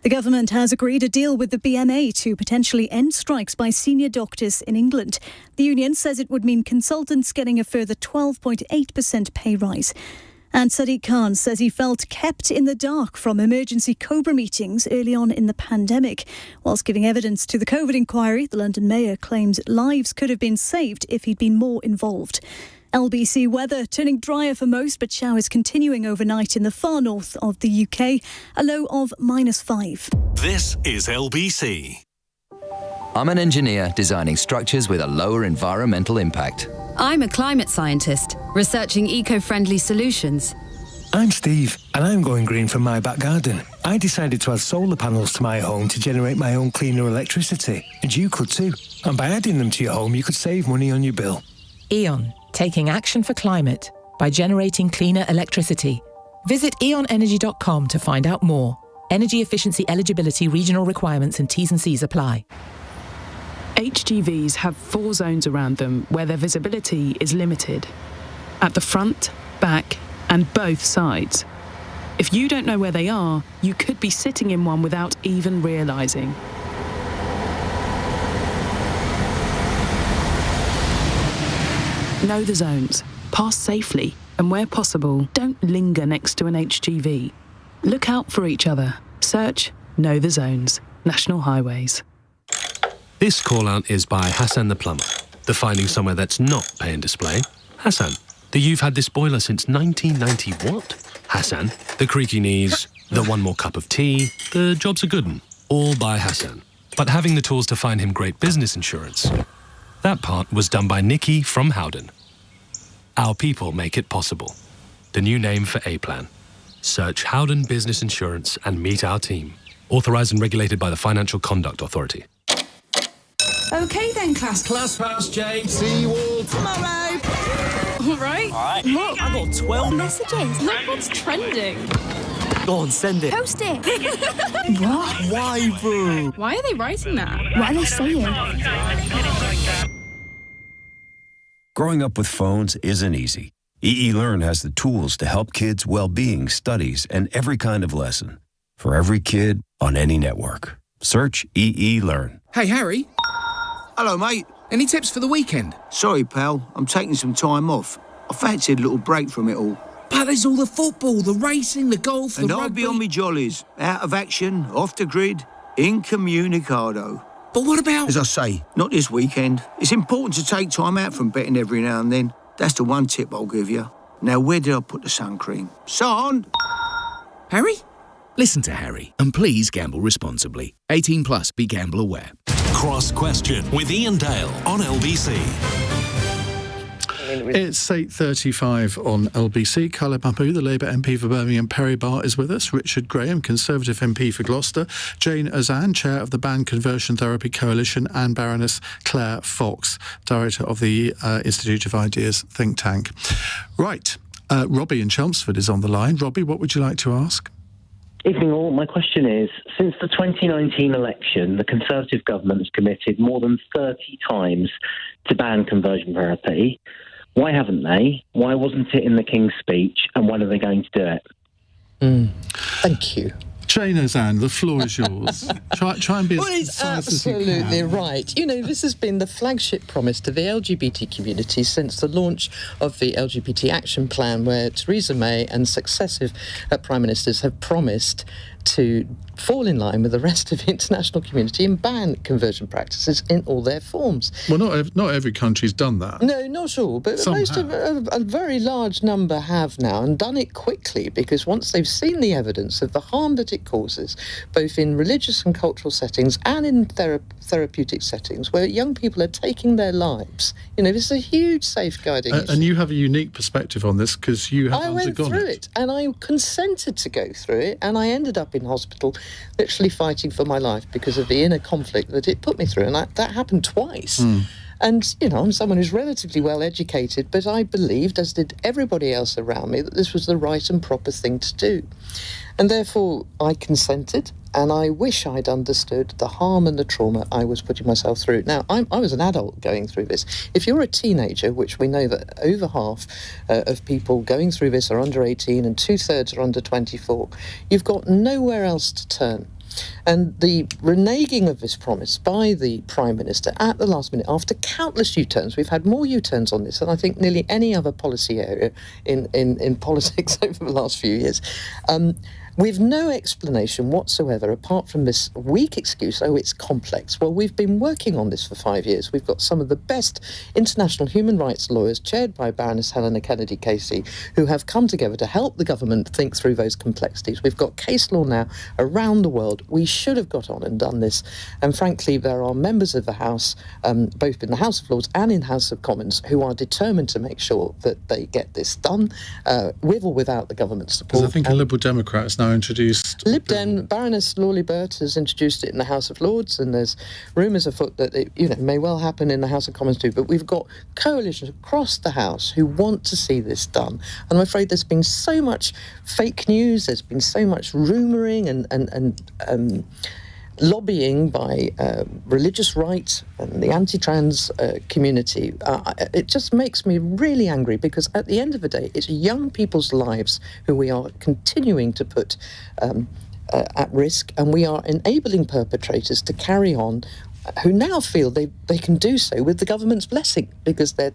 Speaker 1: The government has agreed a deal with the BMA to potentially end strikes by senior doctors in England. The union says it would mean consultants getting a further 12.8% pay rise. And Sadiq Khan says he felt kept in the dark from emergency COBRA meetings early on in the pandemic. Whilst giving evidence to the COVID inquiry, the London mayor claims lives could have been saved if he'd been more involved. LBC weather turning drier for most, but showers continuing overnight in the far north of the UK, a low of -5.
Speaker 3: This is LBC.
Speaker 18: I'm an engineer designing structures with a lower environmental impact.
Speaker 19: I'm a climate scientist, researching eco-friendly solutions.
Speaker 20: I'm Steve, and I'm going green for my back garden. I decided to add solar panels to my home to generate my own cleaner electricity, and you could too. And by adding them to your home, you could save money on your bill.
Speaker 16: E.ON, taking action for climate by generating cleaner electricity. Visit eonenergy.com to find out more. Energy efficiency eligibility, regional requirements and T's and C's apply.
Speaker 17: HGVs have 4 zones around them where their visibility is limited. At the front, back, and both sides. If you don't know where they are, you could be sitting in one without even realising. Know the zones, pass safely, and where possible, don't linger next to an HGV. Look out for each other. Search Know the Zones. National Highways.
Speaker 21: This call-out is by Hassan the plumber. The finding somewhere that's not pay and display. Hassan, the you've had this boiler since 1990 what? Hassan, the creaky knees, the one more cup of tea, the job's a good one. All by Hassan. But having the tools to find him great business insurance, that part was done by Nikki from Howden. Our people make it possible. The new name for A-Plan. Search Howden Business Insurance and meet our team. Authorised and regulated by the Financial Conduct Authority.
Speaker 22: OK then, class.
Speaker 23: Class pass, Jane. See you all tomorrow.
Speaker 22: All right.
Speaker 23: Look, I got 12
Speaker 22: messages. Look what's trending.
Speaker 23: Go on, send it.
Speaker 22: Post it.
Speaker 23: What? Why, bro?
Speaker 22: Why are they writing that? What are they saying?
Speaker 24: Growing up with phones isn't easy.
Speaker 2: EE Learn has the tools to help kids' well-being, studies, and every kind of lesson. For every kid on any network. Search EE Learn.
Speaker 5: Hey, Harry.
Speaker 11: Hello, mate.
Speaker 5: Any tips for the weekend?
Speaker 11: Sorry, pal. I'm taking some time off. I fancied a little break from it all.
Speaker 5: But there's all the football, the racing, the golf,
Speaker 11: and
Speaker 5: the
Speaker 11: I'll
Speaker 5: rugby.
Speaker 11: be on me jollies. Out of action, off the grid, incommunicado.
Speaker 5: But what about...
Speaker 11: As I say, not this weekend. It's important to take time out from betting every now and then. That's the one tip I'll give you. Now, where did I put the sun cream? Son!
Speaker 5: Harry? Listen to Harry, and please gamble responsibly. 18 plus, be gamble aware.
Speaker 3: Cross Question with Iain Dale on LBC.
Speaker 4: It's 8:35 on LBC. Khalid, the Labour MP for Birmingham Perry Barr, is with us. Richard Graham, Conservative MP for Gloucester. Jayne Ozanne, Chair of the Banned Conversion Therapy Coalition, and Baroness Claire Fox, Director of the Institute of Ideas think tank. Right, Robbie in Chelmsford is on the line. Robbie, what would you like to ask?
Speaker 24: Evening all. My question is, since the 2019 election, the Conservative government has committed more than 30 times to ban conversion therapy. Why haven't they? Why wasn't it in the King's speech? And when are they going to do it?
Speaker 8: Thank you.
Speaker 4: Jayne Ozanne, the floor is yours. Try and be as concise as you can.
Speaker 8: Absolutely right. You know, this has been the flagship promise to the LGBT community since the launch of the LGBT Action Plan, where Theresa May and successive Prime Ministers have promised to fall in line with the rest of the international community and ban conversion practices in all their forms.
Speaker 4: Well, not every country's done that.
Speaker 8: No, not all, but a very large number have now, and done it quickly, because once they've seen the evidence of the harm that it causes, both in religious and cultural settings and in therapeutic settings, where young people are taking their lives. You know, this is a huge safeguarding issue.
Speaker 4: And you have a unique perspective on this, because you have undergone it.
Speaker 8: I went through it, and I consented to go through it, and I ended up in hospital literally fighting for my life because of the inner conflict that it put me through, and that happened twice. And, you know, I'm someone who's relatively well educated, but I believed, as did everybody else around me, that this was the right and proper thing to do. And therefore I consented, and I wish I'd understood the harm and the trauma I was putting myself through. Now, I was an adult going through this. If you're a teenager, which we know that over half of people going through this are under 18 and 2/3 are under 24, you've got nowhere else to turn. And the reneging of this promise by the Prime Minister at the last minute, after countless U-turns, we've had more U-turns on this than I think nearly any other policy area in politics over the last few years, with no explanation whatsoever apart from this weak excuse, oh, it's complex. Well, we've been working on this for 5 years. We've got some of the best international human rights lawyers, chaired by Baroness Helena Kennedy Casey, who have come together to help the government think through those complexities. We've got case law now around the world. We should have got on and done this. And frankly, there are members of the House, both in the House of Lords and in House of Commons, who are determined to make sure that they get this done, with or without the government's support.
Speaker 4: Because I think a Liberal Democrat has now introduced...
Speaker 8: Lib Dem, Baroness Lawley Burt has introduced it in the House of Lords, and there's rumours afoot that it, you know, may well happen in the House of Commons too. But we've got coalitions across the House who want to see this done. And I'm afraid there's been so much fake news, there's been so much rumouring and lobbying by religious right and the anti-trans community. It just makes me really angry, because at the end of the day, it's young people's lives who we are continuing to put at risk, and we are enabling perpetrators to carry on, who now feel they can do so with the government's blessing, because they're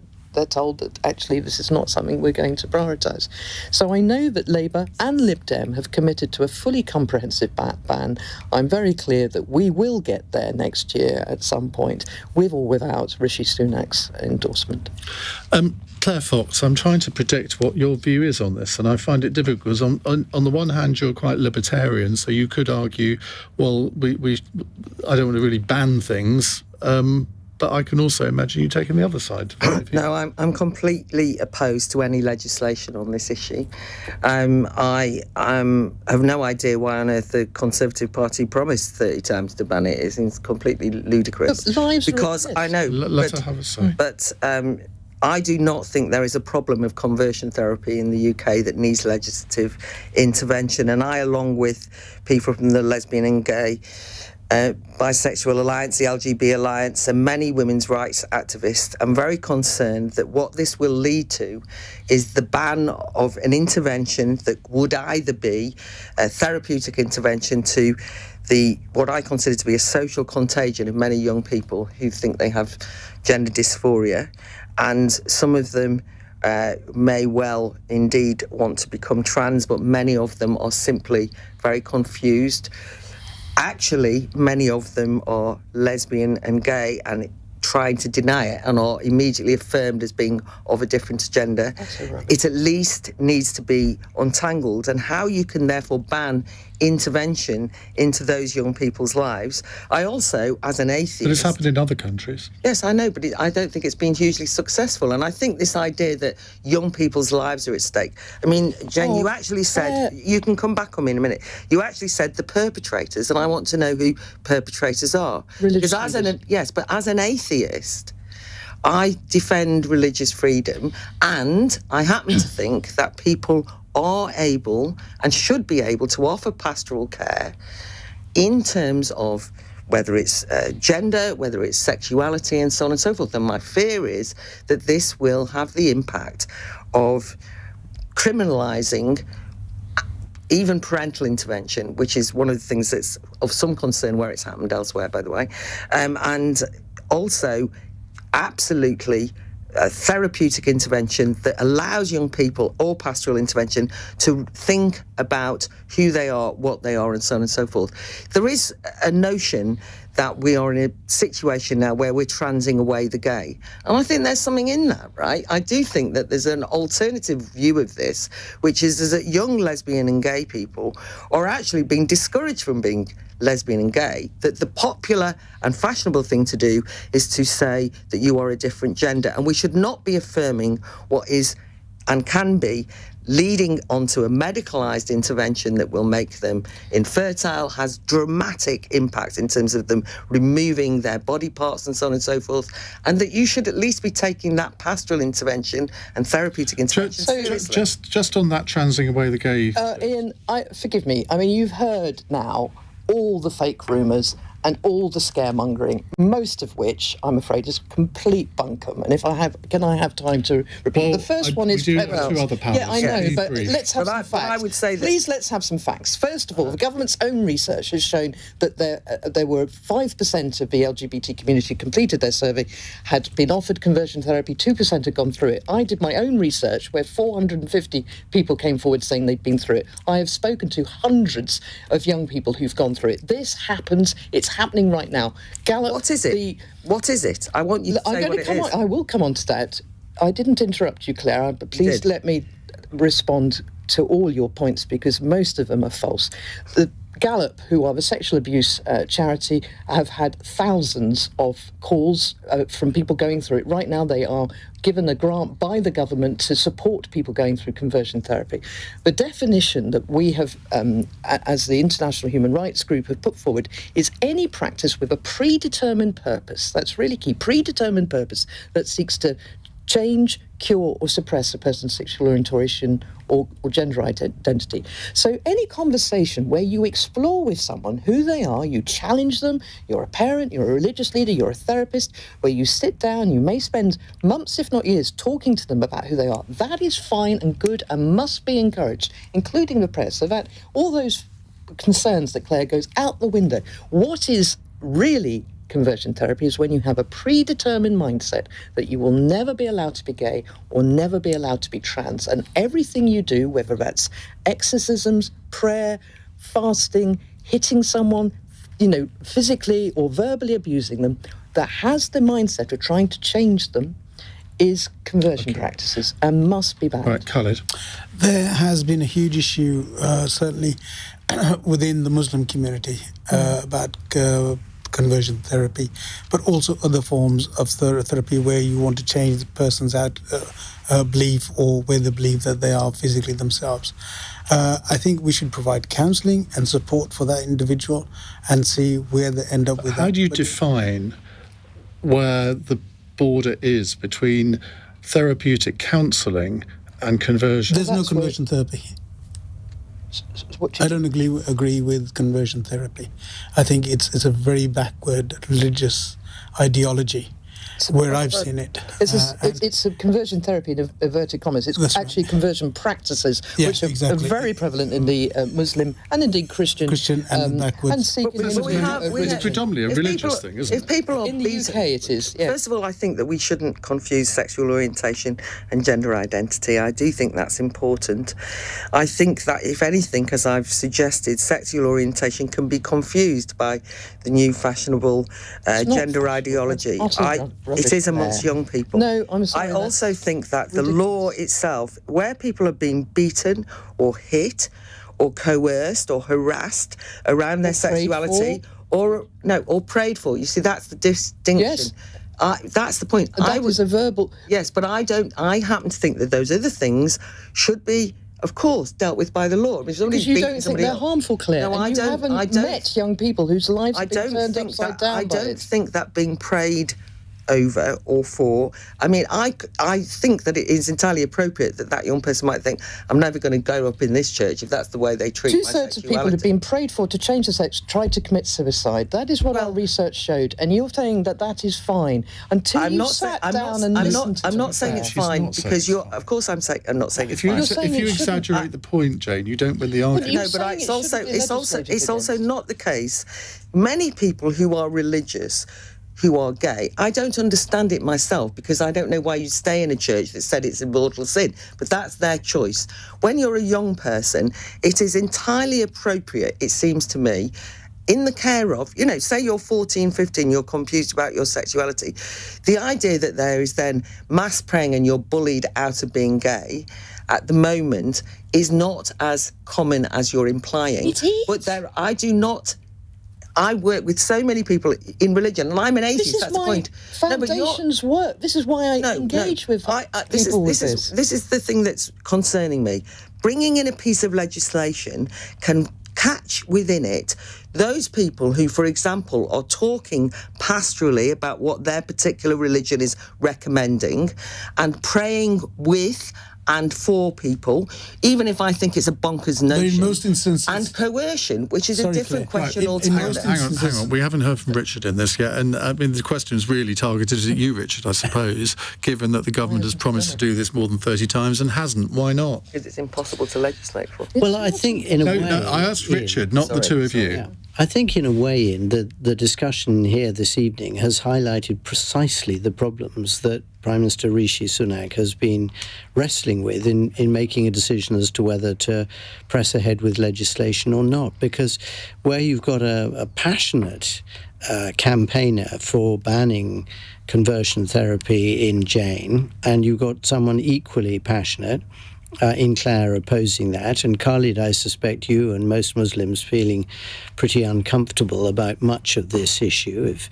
Speaker 8: told that actually this is not something we're going to prioritise. So I know that Labour and Lib Dem have committed to a fully comprehensive ban. I'm very clear that we will get there next year at some point, with or without Rishi Sunak's endorsement.
Speaker 4: Claire Fox, I'm trying to predict what your view is on this, and I find it difficult, because on the one hand you're quite libertarian, so you could argue, well, I don't want to really ban things, but I can also imagine you taking the other side.
Speaker 6: No, I'm completely opposed to any legislation on this issue. I have no idea why on earth the Conservative Party promised 30 times to ban it. It's completely ludicrous.
Speaker 8: But lives
Speaker 6: because
Speaker 8: are at risk.
Speaker 6: I know,
Speaker 4: let her have a say.
Speaker 6: But I do not think there is a problem of conversion therapy in the UK that needs legislative intervention. And I, along with people from the lesbian and gay Bisexual Alliance, the LGB Alliance, and many women's rights activists, I'm very concerned that what this will lead to is the ban of an intervention that would either be a therapeutic intervention to what I consider to be a social contagion of many young people who think they have gender dysphoria, and some of them may well indeed want to become trans, but many of them are simply very confused. Actually, many of them are lesbian and gay and trying to deny it and are immediately affirmed as being of a different gender. It at least needs to be untangled, and how you can therefore ban intervention into those young people's lives. I also, as an atheist...
Speaker 4: But it's happened in other countries.
Speaker 6: Yes, I know, but I don't think it's been hugely successful. And I think this idea that young people's lives are at stake... I mean, Jayne, you actually said... You can come back on me in a minute. You actually said the perpetrators, and I want to know who perpetrators are. Because as an atheist, I defend religious freedom, and I happen to think that people are able and should be able to offer pastoral care in terms of whether it's gender, whether it's sexuality, and so on and so forth. And my fear is that this will have the impact of criminalising even parental intervention, which is one of the things that's of some concern where it's happened elsewhere, by the way, and also absolutely therapeutic intervention that allows young people, or pastoral intervention, to think about who they are, what they are, and so on and so forth. There is a notion that we are in a situation now where we're transing away the gay. And I think there's something in that, right? I do think that there's an alternative view of this, which is that young lesbian and gay people are actually being discouraged from being lesbian and gay, that the popular and fashionable thing to do is to say that you are a different gender, and we should not be affirming what is and can be leading onto a medicalised intervention that will make them infertile, has dramatic impact in terms of them removing their body parts and so on and so forth, and that you should at least be taking that pastoral intervention and therapeutic intervention seriously.
Speaker 4: Just on that transing away the gay...
Speaker 8: Iain, forgive me, I mean, you've heard now all the fake rumours and all the scaremongering, most of which, I'm afraid, is complete bunkum. And can I have time to repeat? The first one is...
Speaker 4: We do have two other panels.
Speaker 8: Yeah, I know, but let's have some facts.
Speaker 6: I would say that...
Speaker 8: Please, let's have some facts. First of all, the government's own research has shown that there were 5% of the LGBT community who completed their survey had been offered conversion therapy, 2% had gone through it. I did my own research where 450 people came forward saying they'd been through it. I have spoken to hundreds of young people who've gone through it. This happens. It's happening right now. Gallup,
Speaker 6: what is it? What is it? I want you to say what it is.
Speaker 8: I will come on to that. I didn't interrupt you, Claire, but please let me respond to all your points, because most of them are false. The Gallup, who are the sexual abuse charity, have had thousands of calls from people going through it. Right now they are given a grant by the government to support people going through conversion therapy. The definition that we have, as the International Human Rights Group, have put forward is any practice with a predetermined purpose. That's really key. Predetermined purpose that seeks to change, cure or suppress a person's sexual orientation or gender identity. So any conversation where you explore with someone who they are, you challenge them, you're a parent, you're a religious leader, you're a therapist, where you sit down, you may spend months, if not years, talking to them about who they are, that is fine and good and must be encouraged, including the prayer. So that all those concerns that Claire goes out the window. What is really conversion therapy is when you have a predetermined mindset that you will never be allowed to be gay or never be allowed to be trans, and everything you do, whether that's exorcisms, prayer, fasting, hitting someone, physically or verbally abusing them, that has the mindset of trying to change them, is conversion practices and must be banned.
Speaker 4: Right, Khalid.
Speaker 9: There has been a huge issue, certainly within the Muslim community, about conversion therapy, but also other forms of therapy where you want to change the person's belief or where they believe that they are physically themselves. I think we should provide counselling and support for that individual and see where they end up with
Speaker 4: How do you define where the border is between therapeutic counselling and conversion?
Speaker 9: There's no conversion therapy. I don't agree with conversion therapy. I think it's a very backward religious ideology. Where I've seen it.
Speaker 8: It's a conversion therapy in inverted commas. It's actually conversion practices, which are very prevalent in the Muslim and indeed Christian
Speaker 9: and backwards.
Speaker 8: And Sikh.
Speaker 4: It's predominantly a religious thing, isn't it?
Speaker 6: If people are
Speaker 8: in the UK, it is. Yeah.
Speaker 6: First of all, I think that we shouldn't confuse sexual orientation and gender identity. I do think that's important. I think that, if anything, as I've suggested, sexual orientation can be confused by the new fashionable gender ideology. It is amongst young people.
Speaker 8: No, I'm sorry.
Speaker 6: I also think that the law itself, where people are being beaten or hit or coerced or harassed around their sexuality or prayed for. You see, that's the distinction.
Speaker 8: Yes.
Speaker 6: That's the point.
Speaker 8: That was a verbal.
Speaker 6: Yes, but I happen to think that those other things should be, of course, dealt with by the law.
Speaker 8: Because you don't think they're harmful, Claire.
Speaker 6: No,
Speaker 8: I haven't met young people whose lives have been turned upside down.
Speaker 6: I don't think that being prayed over or for. I mean, I think that it is entirely appropriate that young person might think, I'm never going to go up in this church if that's the way they treat my sexuality.
Speaker 8: 2/3 of people who've been prayed for to change their sex tried to commit suicide. That is what our research showed. And you're saying that is fine until I'm not saying
Speaker 6: it's fine because you're. Of course, I'm not saying it's fine.
Speaker 4: If you exaggerate the point, Jane, you don't win the argument.
Speaker 6: No, but it's also not the case. Many people who are religious, who are gay, I don't understand it myself because I don't know why you stay in a church that said it's a mortal sin, but that's their choice. When you're a young person, it is entirely appropriate, it seems to me, in the care of, say you're 14, 15, you're confused about your sexuality. The idea that there is then mass praying and you're bullied out of being gay at the moment is not as common as you're implying.
Speaker 8: It is.
Speaker 6: But I work with so many people in religion, and I'm an atheist. That's the point.
Speaker 8: Foundations work. This is why I engage with people with this.
Speaker 6: This is the thing that's concerning me. Bringing in a piece of legislation can catch within it those people who, for example, are talking pastorally about what their particular religion is recommending and praying with and for people, even if I think it's a bonkers notion.
Speaker 9: In most instances.
Speaker 6: And coercion, which is a different question altogether.
Speaker 4: Hang on. We haven't heard from Richard in this yet. And I mean, the question is really targeted at you, Richard, I suppose, given that the government has promised to do this more than 30 times and hasn't. Why not?
Speaker 6: Because it's impossible to legislate for.
Speaker 7: Well, I think in a way...
Speaker 4: No, I asked Richard, not the two of you.
Speaker 7: Yeah. I think in a way, the discussion here this evening has highlighted precisely the problems that Prime Minister Rishi Sunak has been wrestling with in making a decision as to whether to press ahead with legislation or not. Because where you've got a passionate campaigner for banning conversion therapy in Jayne, and you've got someone equally passionate in Claire opposing that, and Khalid, I suspect you and most Muslims feeling pretty uncomfortable about much of this issue if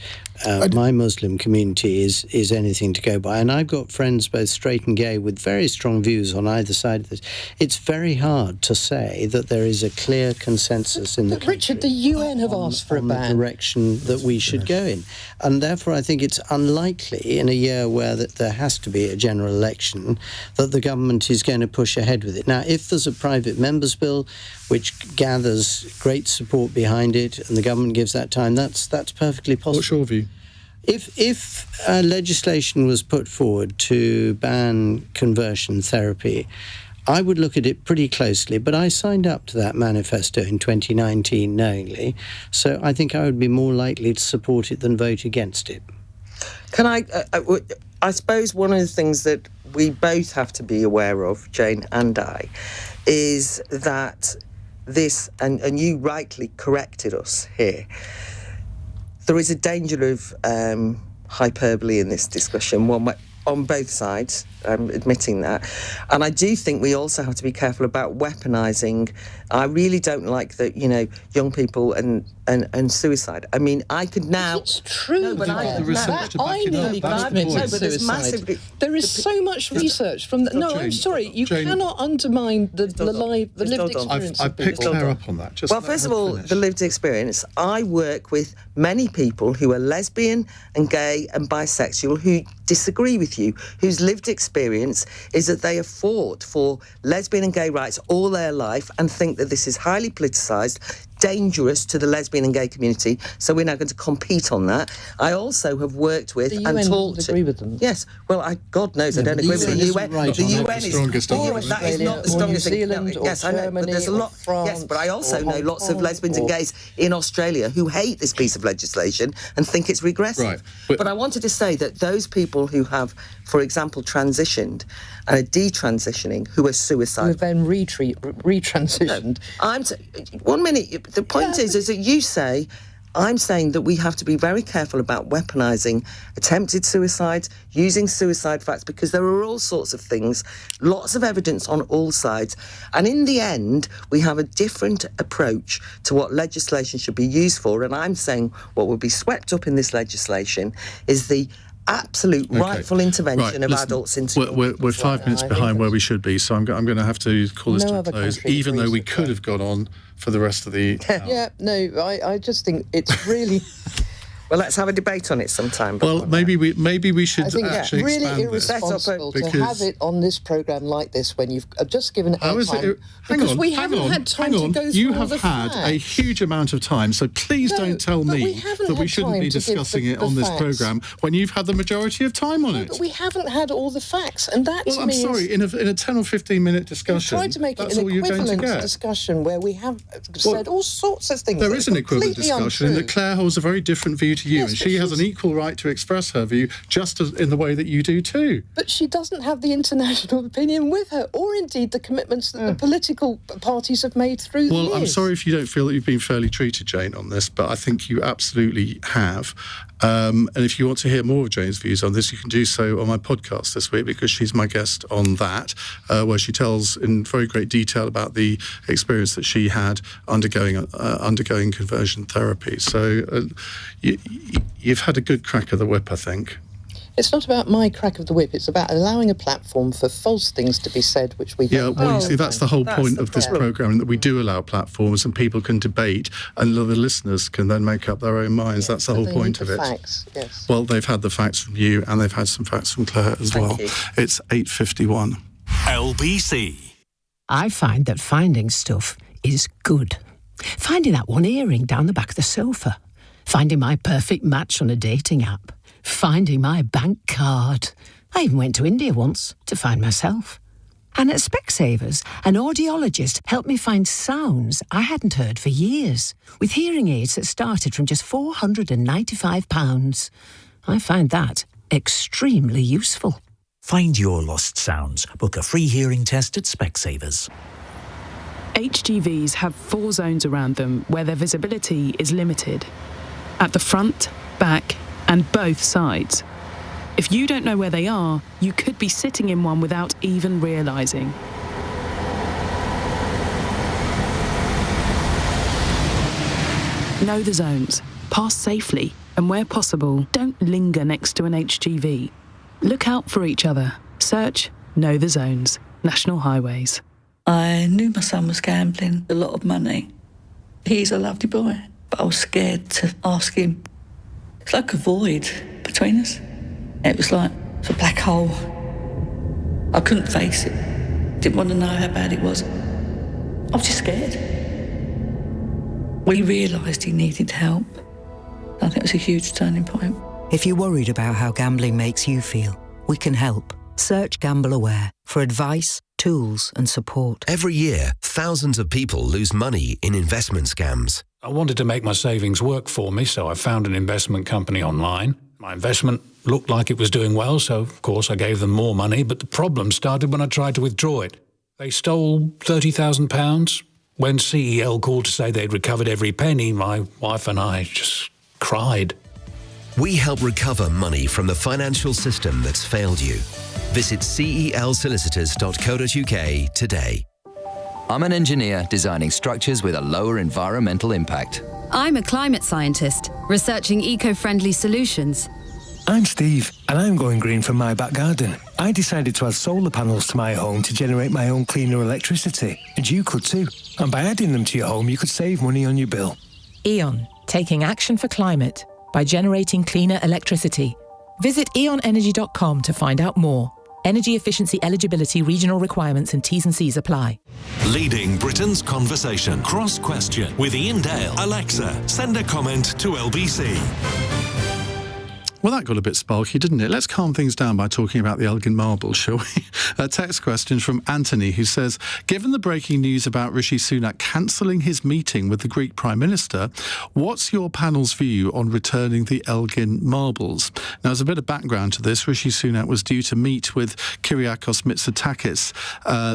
Speaker 7: my Muslim community is anything to go by. And I've got friends, both straight and gay, with very strong views on either side of this. It's very hard to say that there is a clear consensus in the country.
Speaker 8: Richard, the UN have asked for a ban.
Speaker 7: The direction that we should go in. And therefore, I think it's unlikely in a year where there has to be a general election that the government is going to push ahead with it. Now, if there's a private members' bill which gathers great support behind it and the government gives that time, that's perfectly possible.
Speaker 4: What's your view?
Speaker 7: If legislation was put forward to ban conversion therapy, I would look at it pretty closely, but I signed up to that manifesto in 2019 knowingly, so I think I would be more likely to support it than vote against it.
Speaker 6: Can I suppose one of the things that we both have to be aware of, Jane and I, is that this, and you rightly corrected us here, there is a danger of hyperbole in this discussion, on both sides, admitting that. And I do think we also have to be careful about weaponising. I really don't like that, young people and suicide. I mean, I could now...
Speaker 8: It's true.
Speaker 6: No, but I
Speaker 8: nearly committed suicide. There is so much research from... I'm sorry, you cannot undermine the lived experience
Speaker 4: I've picked Claire up on that.
Speaker 6: Well, first of all, the lived experience. I work with many people who are lesbian and gay and bisexual who disagree with you, whose lived experience experience is that they have fought for lesbian and gay rights all their life and think that this is highly politicised, dangerous to the lesbian and gay community, so we're now going to compete on that. I also have worked with
Speaker 8: the
Speaker 6: and
Speaker 8: UN
Speaker 6: talked
Speaker 8: doesn't agree with them.
Speaker 6: Yes, well, God knows I don't agree with the UN.
Speaker 7: Right,
Speaker 6: the UN
Speaker 7: the
Speaker 6: is
Speaker 4: strongest argument.
Speaker 6: that is not the strongest thing.
Speaker 8: New Zealand,
Speaker 6: Yes, I know, but there's a lot. Yes, but I also know lots of lesbians and gays in Australia who hate this piece of legislation and think it's regressive.
Speaker 4: Right,
Speaker 6: but I wanted to say that those people who have, for example, transitioned and are detransitioning, who are suicidal,
Speaker 8: Who've been retransitioned.
Speaker 6: No, 1 minute. The point is that you say, I'm saying that we have to be very careful about weaponising attempted suicides, using suicide facts, because there are all sorts of things, lots of evidence on all sides. And in the end, we have a different approach to what legislation should be used for. And I'm saying what will be swept up in this legislation is the absolute rightful intervention of adults into...
Speaker 4: We're 5 minutes behind where we should be, so I'm going to have to call this to a close, even though we could have gone on for the rest of the hour.
Speaker 8: I just think it's really...
Speaker 6: Well, let's have a debate on it sometime.
Speaker 4: Well, maybe we should
Speaker 8: I think
Speaker 4: actually
Speaker 8: it's really
Speaker 4: expand
Speaker 8: irresponsible
Speaker 4: this.
Speaker 8: to have it on this programme like this when you've just given
Speaker 4: How is
Speaker 8: time.
Speaker 4: it?
Speaker 8: Because we haven't had time to go through
Speaker 4: You
Speaker 8: all
Speaker 4: have
Speaker 8: the
Speaker 4: had
Speaker 8: facts.
Speaker 4: a huge amount of time, so please don't tell me that we shouldn't be discussing it on this programme when you've had the majority of time on it.
Speaker 8: But we haven't had all the facts, and that
Speaker 4: Well,
Speaker 8: to
Speaker 4: I'm
Speaker 8: me
Speaker 4: sorry, in a 10 or 15 minute discussion,
Speaker 8: tried to make it
Speaker 4: that's
Speaker 8: an
Speaker 4: all you're going to
Speaker 8: equivalent
Speaker 4: get.
Speaker 8: discussion where we have said all sorts of things.
Speaker 4: There
Speaker 8: that
Speaker 4: is
Speaker 8: are
Speaker 4: an equivalent
Speaker 8: completely
Speaker 4: discussion in
Speaker 8: untrue.
Speaker 4: that Claire holds a very different view to you,
Speaker 8: Yes,
Speaker 4: and
Speaker 8: but
Speaker 4: she has an equal right to express her view just as in the way that you do too.
Speaker 8: But she doesn't have the international opinion with her, or indeed the commitments that the political parties have made through the years.
Speaker 4: Well, I'm sorry if you don't feel that you've been fairly treated, Jayne, on this, but I think you absolutely have. And if you want to hear more of Jayne's views on this, you can do so on my podcast this week, because she's my guest on that, where she tells in very great detail about the experience that she had undergoing conversion therapy. So you've had a good crack of the whip, I think.
Speaker 8: It's not about my crack of the whip. It's about allowing a platform for false things to be said, which we don't.
Speaker 4: Well, you see, that's the whole point of this programme, that we do allow platforms and people can debate, and the listeners can then make up their own minds. That's the whole point of it.
Speaker 8: Facts, yes.
Speaker 4: Well, they've had the facts from you, and they've had some facts from Claire as well. It's 8:51.
Speaker 3: LBC.
Speaker 12: I find that finding stuff is good. Finding that one earring down the back of the sofa. Finding my perfect match on a dating app. Finding my bank card. I even went to India once to find myself. And at Specsavers, an audiologist helped me find sounds I hadn't heard for years, with hearing aids that started from just £495. I find that extremely useful.
Speaker 13: Find your lost sounds. Book a free hearing test at Specsavers.
Speaker 17: HGVs have 4 zones around them where their visibility is limited. At the front, back, and both sides. If you don't know where they are, you could be sitting in one without even realising. Know the zones, pass safely, and where possible, don't linger next to an HGV. Look out for each other. Search Know the Zones. National Highways.
Speaker 14: I knew my son was gambling a lot of money. He's a lovely boy, but I was scared to ask him. It's like a void between us. It was like a black hole. I couldn't face it. Didn't want to know how bad it was. I was just scared. We realised he needed help. I think it was a huge turning point.
Speaker 15: If you're worried about how gambling makes you feel, we can help. Search Gamble Aware for advice, tools and support.
Speaker 2: Every year, thousands of people lose money in investment scams.
Speaker 25: I wanted to make my savings work for me, so I found an investment company online. My investment looked like it was doing well, so of course I gave them more money, but the problem started when I tried to withdraw it. They stole £30,000. When CEL called to say they'd recovered every penny, my wife and I just cried.
Speaker 2: We help recover money from the financial system that's failed you. Visit celsolicitors.co.uk today.
Speaker 18: I'm an engineer designing structures with a lower environmental impact.
Speaker 19: I'm a climate scientist researching eco-friendly solutions.
Speaker 20: I'm Steve, and I'm going green for my back garden. I decided to add solar panels to my home to generate my own cleaner electricity, and you could too. And by adding them to your home, you could save money on your bill.
Speaker 16: Eon, taking action for climate by generating cleaner electricity. Visit eonenergy.com to find out more. Energy efficiency eligibility regional requirements and T's and C's apply.
Speaker 3: Leading Britain's conversation. Cross Question with Iain Dale. Alexa, send a comment to LBC.
Speaker 4: Well, that got a bit sparky, didn't it? Let's calm things down by talking about the Elgin Marbles, shall we? A text question from Anthony, who says, given the breaking news about Rishi Sunak cancelling his meeting with the Greek Prime Minister, what's your panel's view on returning the Elgin Marbles? Now, as a bit of background to this, Rishi Sunak was due to meet with Kyriakos Mitsotakis,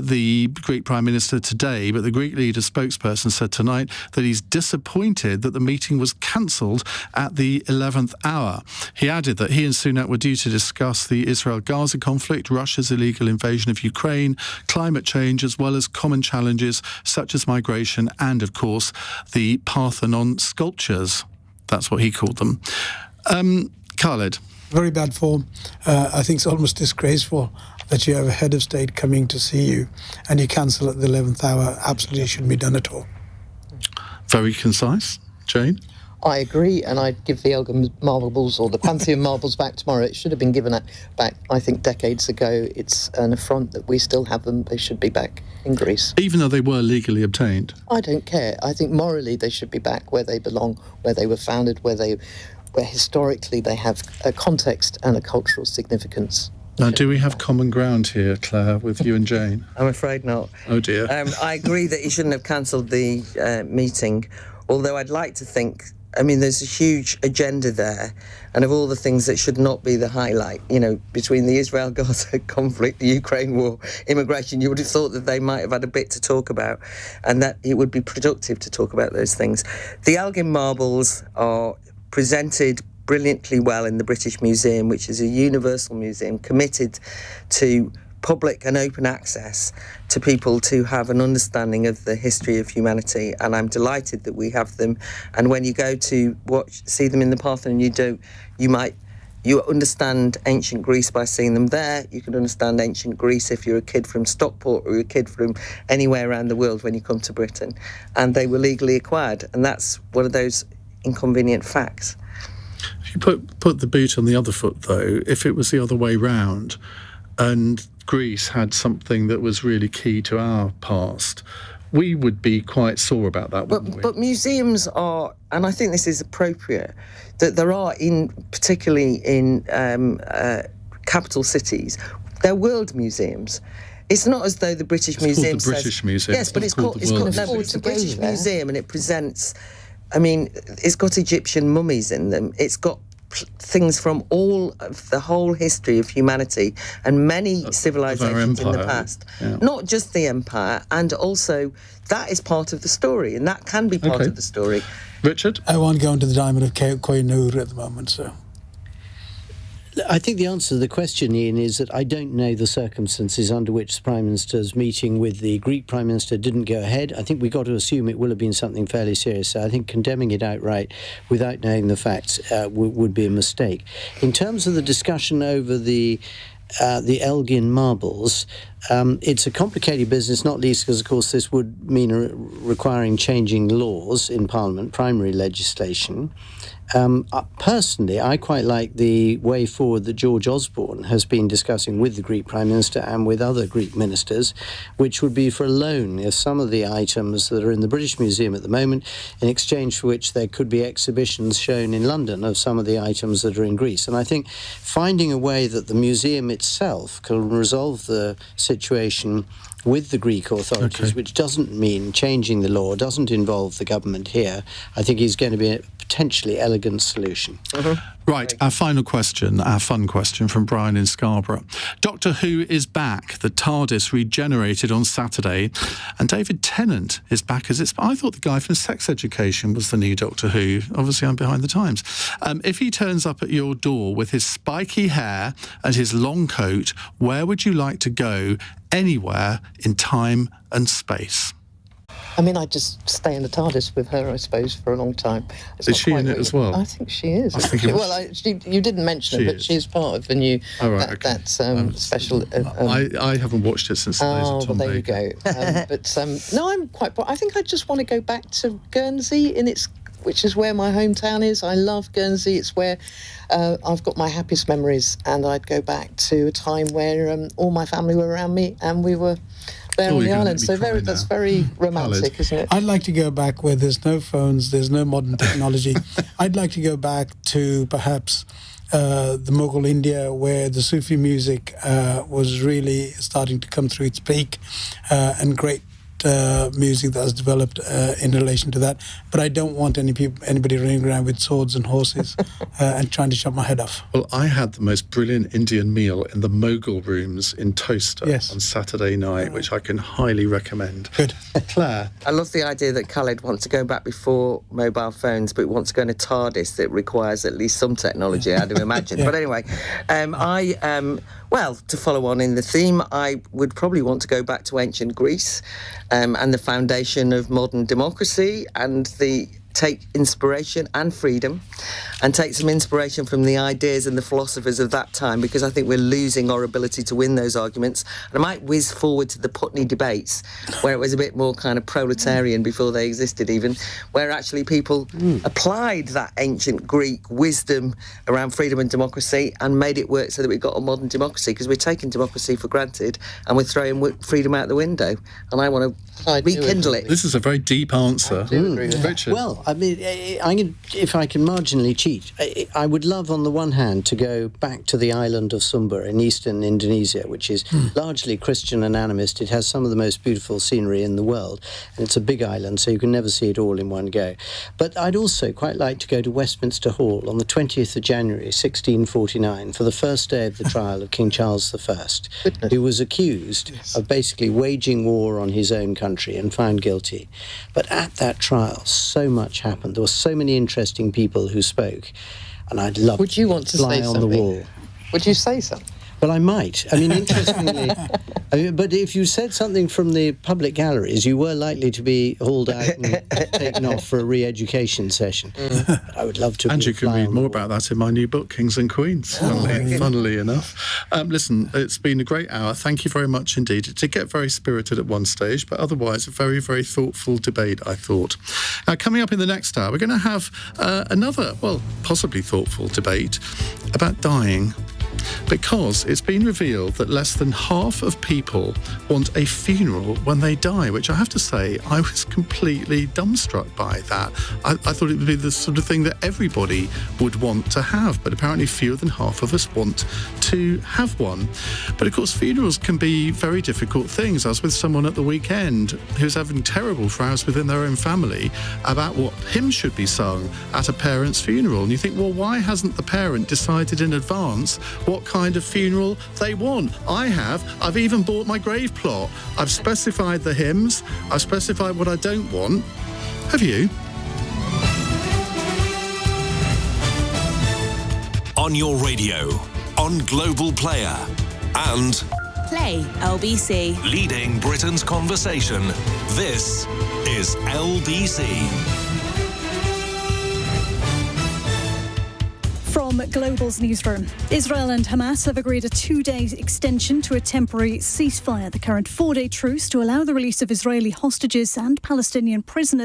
Speaker 4: the Greek Prime Minister, today, but the Greek leader spokesperson said tonight that he's disappointed that the meeting was cancelled at the 11th hour. He added that he and Sunak were due to discuss the Israel-Gaza conflict, Russia's illegal invasion of Ukraine, climate change, as well as common challenges such as migration and, of course, the Parthenon sculptures. That's what he called them. Khalid.
Speaker 9: Very bad form. I think it's almost disgraceful that you have a head of state coming to see you and you cancel at the 11th hour. Absolutely shouldn't be done at all.
Speaker 4: Very concise. Jayne?
Speaker 8: I agree, and I'd give the Elgin Marbles or the Pantheon Marbles back tomorrow. It should have been given back, I think, decades ago. It's an affront that we still have them. They should be back in Greece.
Speaker 4: Even though they were legally obtained?
Speaker 8: I don't care. I think morally they should be back where they belong, where they were founded, where historically they have a context and a cultural significance.
Speaker 4: Now, do we have common ground here, Claire, with you and Jayne?
Speaker 6: I'm afraid not.
Speaker 4: Oh, dear.
Speaker 6: I agree that he shouldn't have cancelled the meeting, although I'd like to think, I mean, there's a huge agenda there, and of all the things that should not be the highlight, between the Israel-Gaza conflict, the Ukraine war, immigration, you would have thought that they might have had a bit to talk about, and that it would be productive to talk about those things. The Elgin Marbles are presented brilliantly well in the British Museum, which is a universal museum committed to public and open access to people to have an understanding of the history of humanity, and I'm delighted that we have them. And when you go to see them in the Parthenon, you understand ancient Greece by seeing them there. You can understand ancient Greece if you're a kid from Stockport or a kid from anywhere around the world when you come to Britain. And they were legally acquired, and that's one of those inconvenient facts.
Speaker 4: If you put the boot on the other foot, though, if it was the other way round and Greece had something that was really key to our past, we would be quite sore about that, wouldn't we?
Speaker 6: But museums are, and I think this is appropriate, that there are, particularly in capital cities, they're world museums. It's not as though the British Museum
Speaker 4: says... It's called the British Museum.
Speaker 6: Yes, but it's called the British Museum, and it presents... I mean, it's got Egyptian mummies in them. It's got things from all of the whole history of humanity and many civilizations in the past. Yeah. Not just the empire, and also that is part of the story, and that can be part of the story.
Speaker 4: Richard?
Speaker 9: I won't go into the diamond of Koh-i-Noor at the moment, so...
Speaker 7: I think the answer to the question, Iain, is that I don't know the circumstances under which the Prime Minister's meeting with the Greek Prime Minister didn't go ahead. I think we've got to assume it will have been something fairly serious. So I think condemning it outright without knowing the facts would be a mistake. In terms of the discussion over the Elgin Marbles, it's a complicated business, not least because, of course, this would mean requiring changing laws in Parliament, primary legislation. Personally, I quite like the way forward that George Osborne has been discussing with the Greek Prime Minister and with other Greek ministers, which would be for a loan of some of the items that are in the British Museum at the moment, in exchange for which there could be exhibitions shown in London of some of the items that are in Greece. And I think finding a way that the museum itself can resolve the situation with the Greek authorities, which doesn't mean changing the law, doesn't involve the government here, I think is going to be a potentially elegant solution.
Speaker 4: Right, our final question, our fun question from Brian in Scarborough. Doctor Who is back. The TARDIS regenerated on Saturday, and David Tennant is back as I thought the guy from Sex Education was the new Doctor Who. Obviously, I'm behind the times. If he turns up at your door with his spiky hair and his long coat, where would you like to go? Anywhere in time and space.
Speaker 8: I mean, I'd just stay in the TARDIS with her, I suppose, for a long time.
Speaker 4: Is she in it as well?
Speaker 8: I think she is.
Speaker 4: Well,
Speaker 8: you didn't mention her, but she's part of the new special...
Speaker 4: I haven't watched it since the days of Tom
Speaker 8: there
Speaker 4: Baker.
Speaker 8: You go. No, I'm quite... I think I just want to go back to Guernsey in its which is where my hometown is. I love Guernsey. It's where I've got my happiest memories, and I'd go back to a time where all my family were around me and we were there on the island. So that's very romantic, isn't it?
Speaker 9: I'd like to go back where there's no phones, there's no modern technology. I'd like to go back to perhaps the Mughal India, where the Sufi music was really starting to come through its peak, and great music that was developed in relation to that. But I don't want anybody running around with swords and horses and trying to chop my head off.
Speaker 4: Well, I had the most brilliant Indian meal in the Mughal rooms in Toaster on Saturday night, which I can highly recommend.
Speaker 9: Good.
Speaker 4: Claire?
Speaker 6: I love the idea that Khalid wants to go back before mobile phones, but wants to go in a TARDIS that requires at least some technology, I'd imagine. But anyway, well, to follow on in the theme, I would probably want to go back to ancient Greece and the foundation of modern democracy, and take inspiration and freedom, and take some inspiration from the ideas and the philosophers of that time, because I think we're losing our ability to win those arguments. And I might whiz forward to the Putney debates, where it was a bit more kind of proletarian before they existed even, where actually people applied that ancient Greek wisdom around freedom and democracy and made it work so that we got a modern democracy, because we're taking democracy for granted and we're throwing freedom out the window. And I want to rekindle it.
Speaker 4: This is a very deep answer. Richard?
Speaker 7: Well, I mean, if I can marginally cheat, I would love, on the one hand, to go back to the island of Sumba in eastern Indonesia, which is largely Christian and animist. It has some of the most beautiful scenery in the world, and it's a big island, so you can never see it all in one go. But I'd also quite like to go to Westminster Hall on the 20th of January, 1649, for the first day of the trial of King Charles I, who was accused of basically waging war on his own country and found guilty. But at that trial, so much happened. There were so many interesting people who spoke, and I'd love
Speaker 8: Would you want to
Speaker 7: fly
Speaker 8: say
Speaker 7: on
Speaker 8: something?
Speaker 7: the wall.
Speaker 8: Would you say something?
Speaker 7: Well, I might. I mean, interestingly, but if you said something from the public galleries, you were likely to be hauled out and taken off for a re-education session. But I would love to.
Speaker 4: And you can read more about that in my new book, Kings and Queens, funnily enough. Listen, it's been a great hour. Thank you very much indeed. It did get very spirited at one stage, but otherwise a very, very thoughtful debate, I thought. Now, coming up in the next hour, we're going to have another, well, possibly thoughtful debate about dying. Because it's been revealed that less than half of people want a funeral when they die, which I have to say, I was completely dumbstruck by that. I thought it would be the sort of thing that everybody would want to have, but apparently fewer than half of us want to have one. But of course, funerals can be very difficult things. I was with someone at the weekend who's having terrible rows within their own family about what hymn should be sung at a parent's funeral. And you think, well, why hasn't the parent decided in advance what kind of funeral they want? I've even bought my grave plot. I've specified the hymns. I've specified what I don't want. Have you?
Speaker 3: On your radio, on Global Player, and
Speaker 1: Play LBC.
Speaker 3: Leading Britain's conversation. This is LBC.
Speaker 1: From Global's newsroom, Israel and Hamas have agreed a 2-day extension to a temporary ceasefire, the current 4-day truce to allow the release of Israeli hostages and Palestinian prisoners.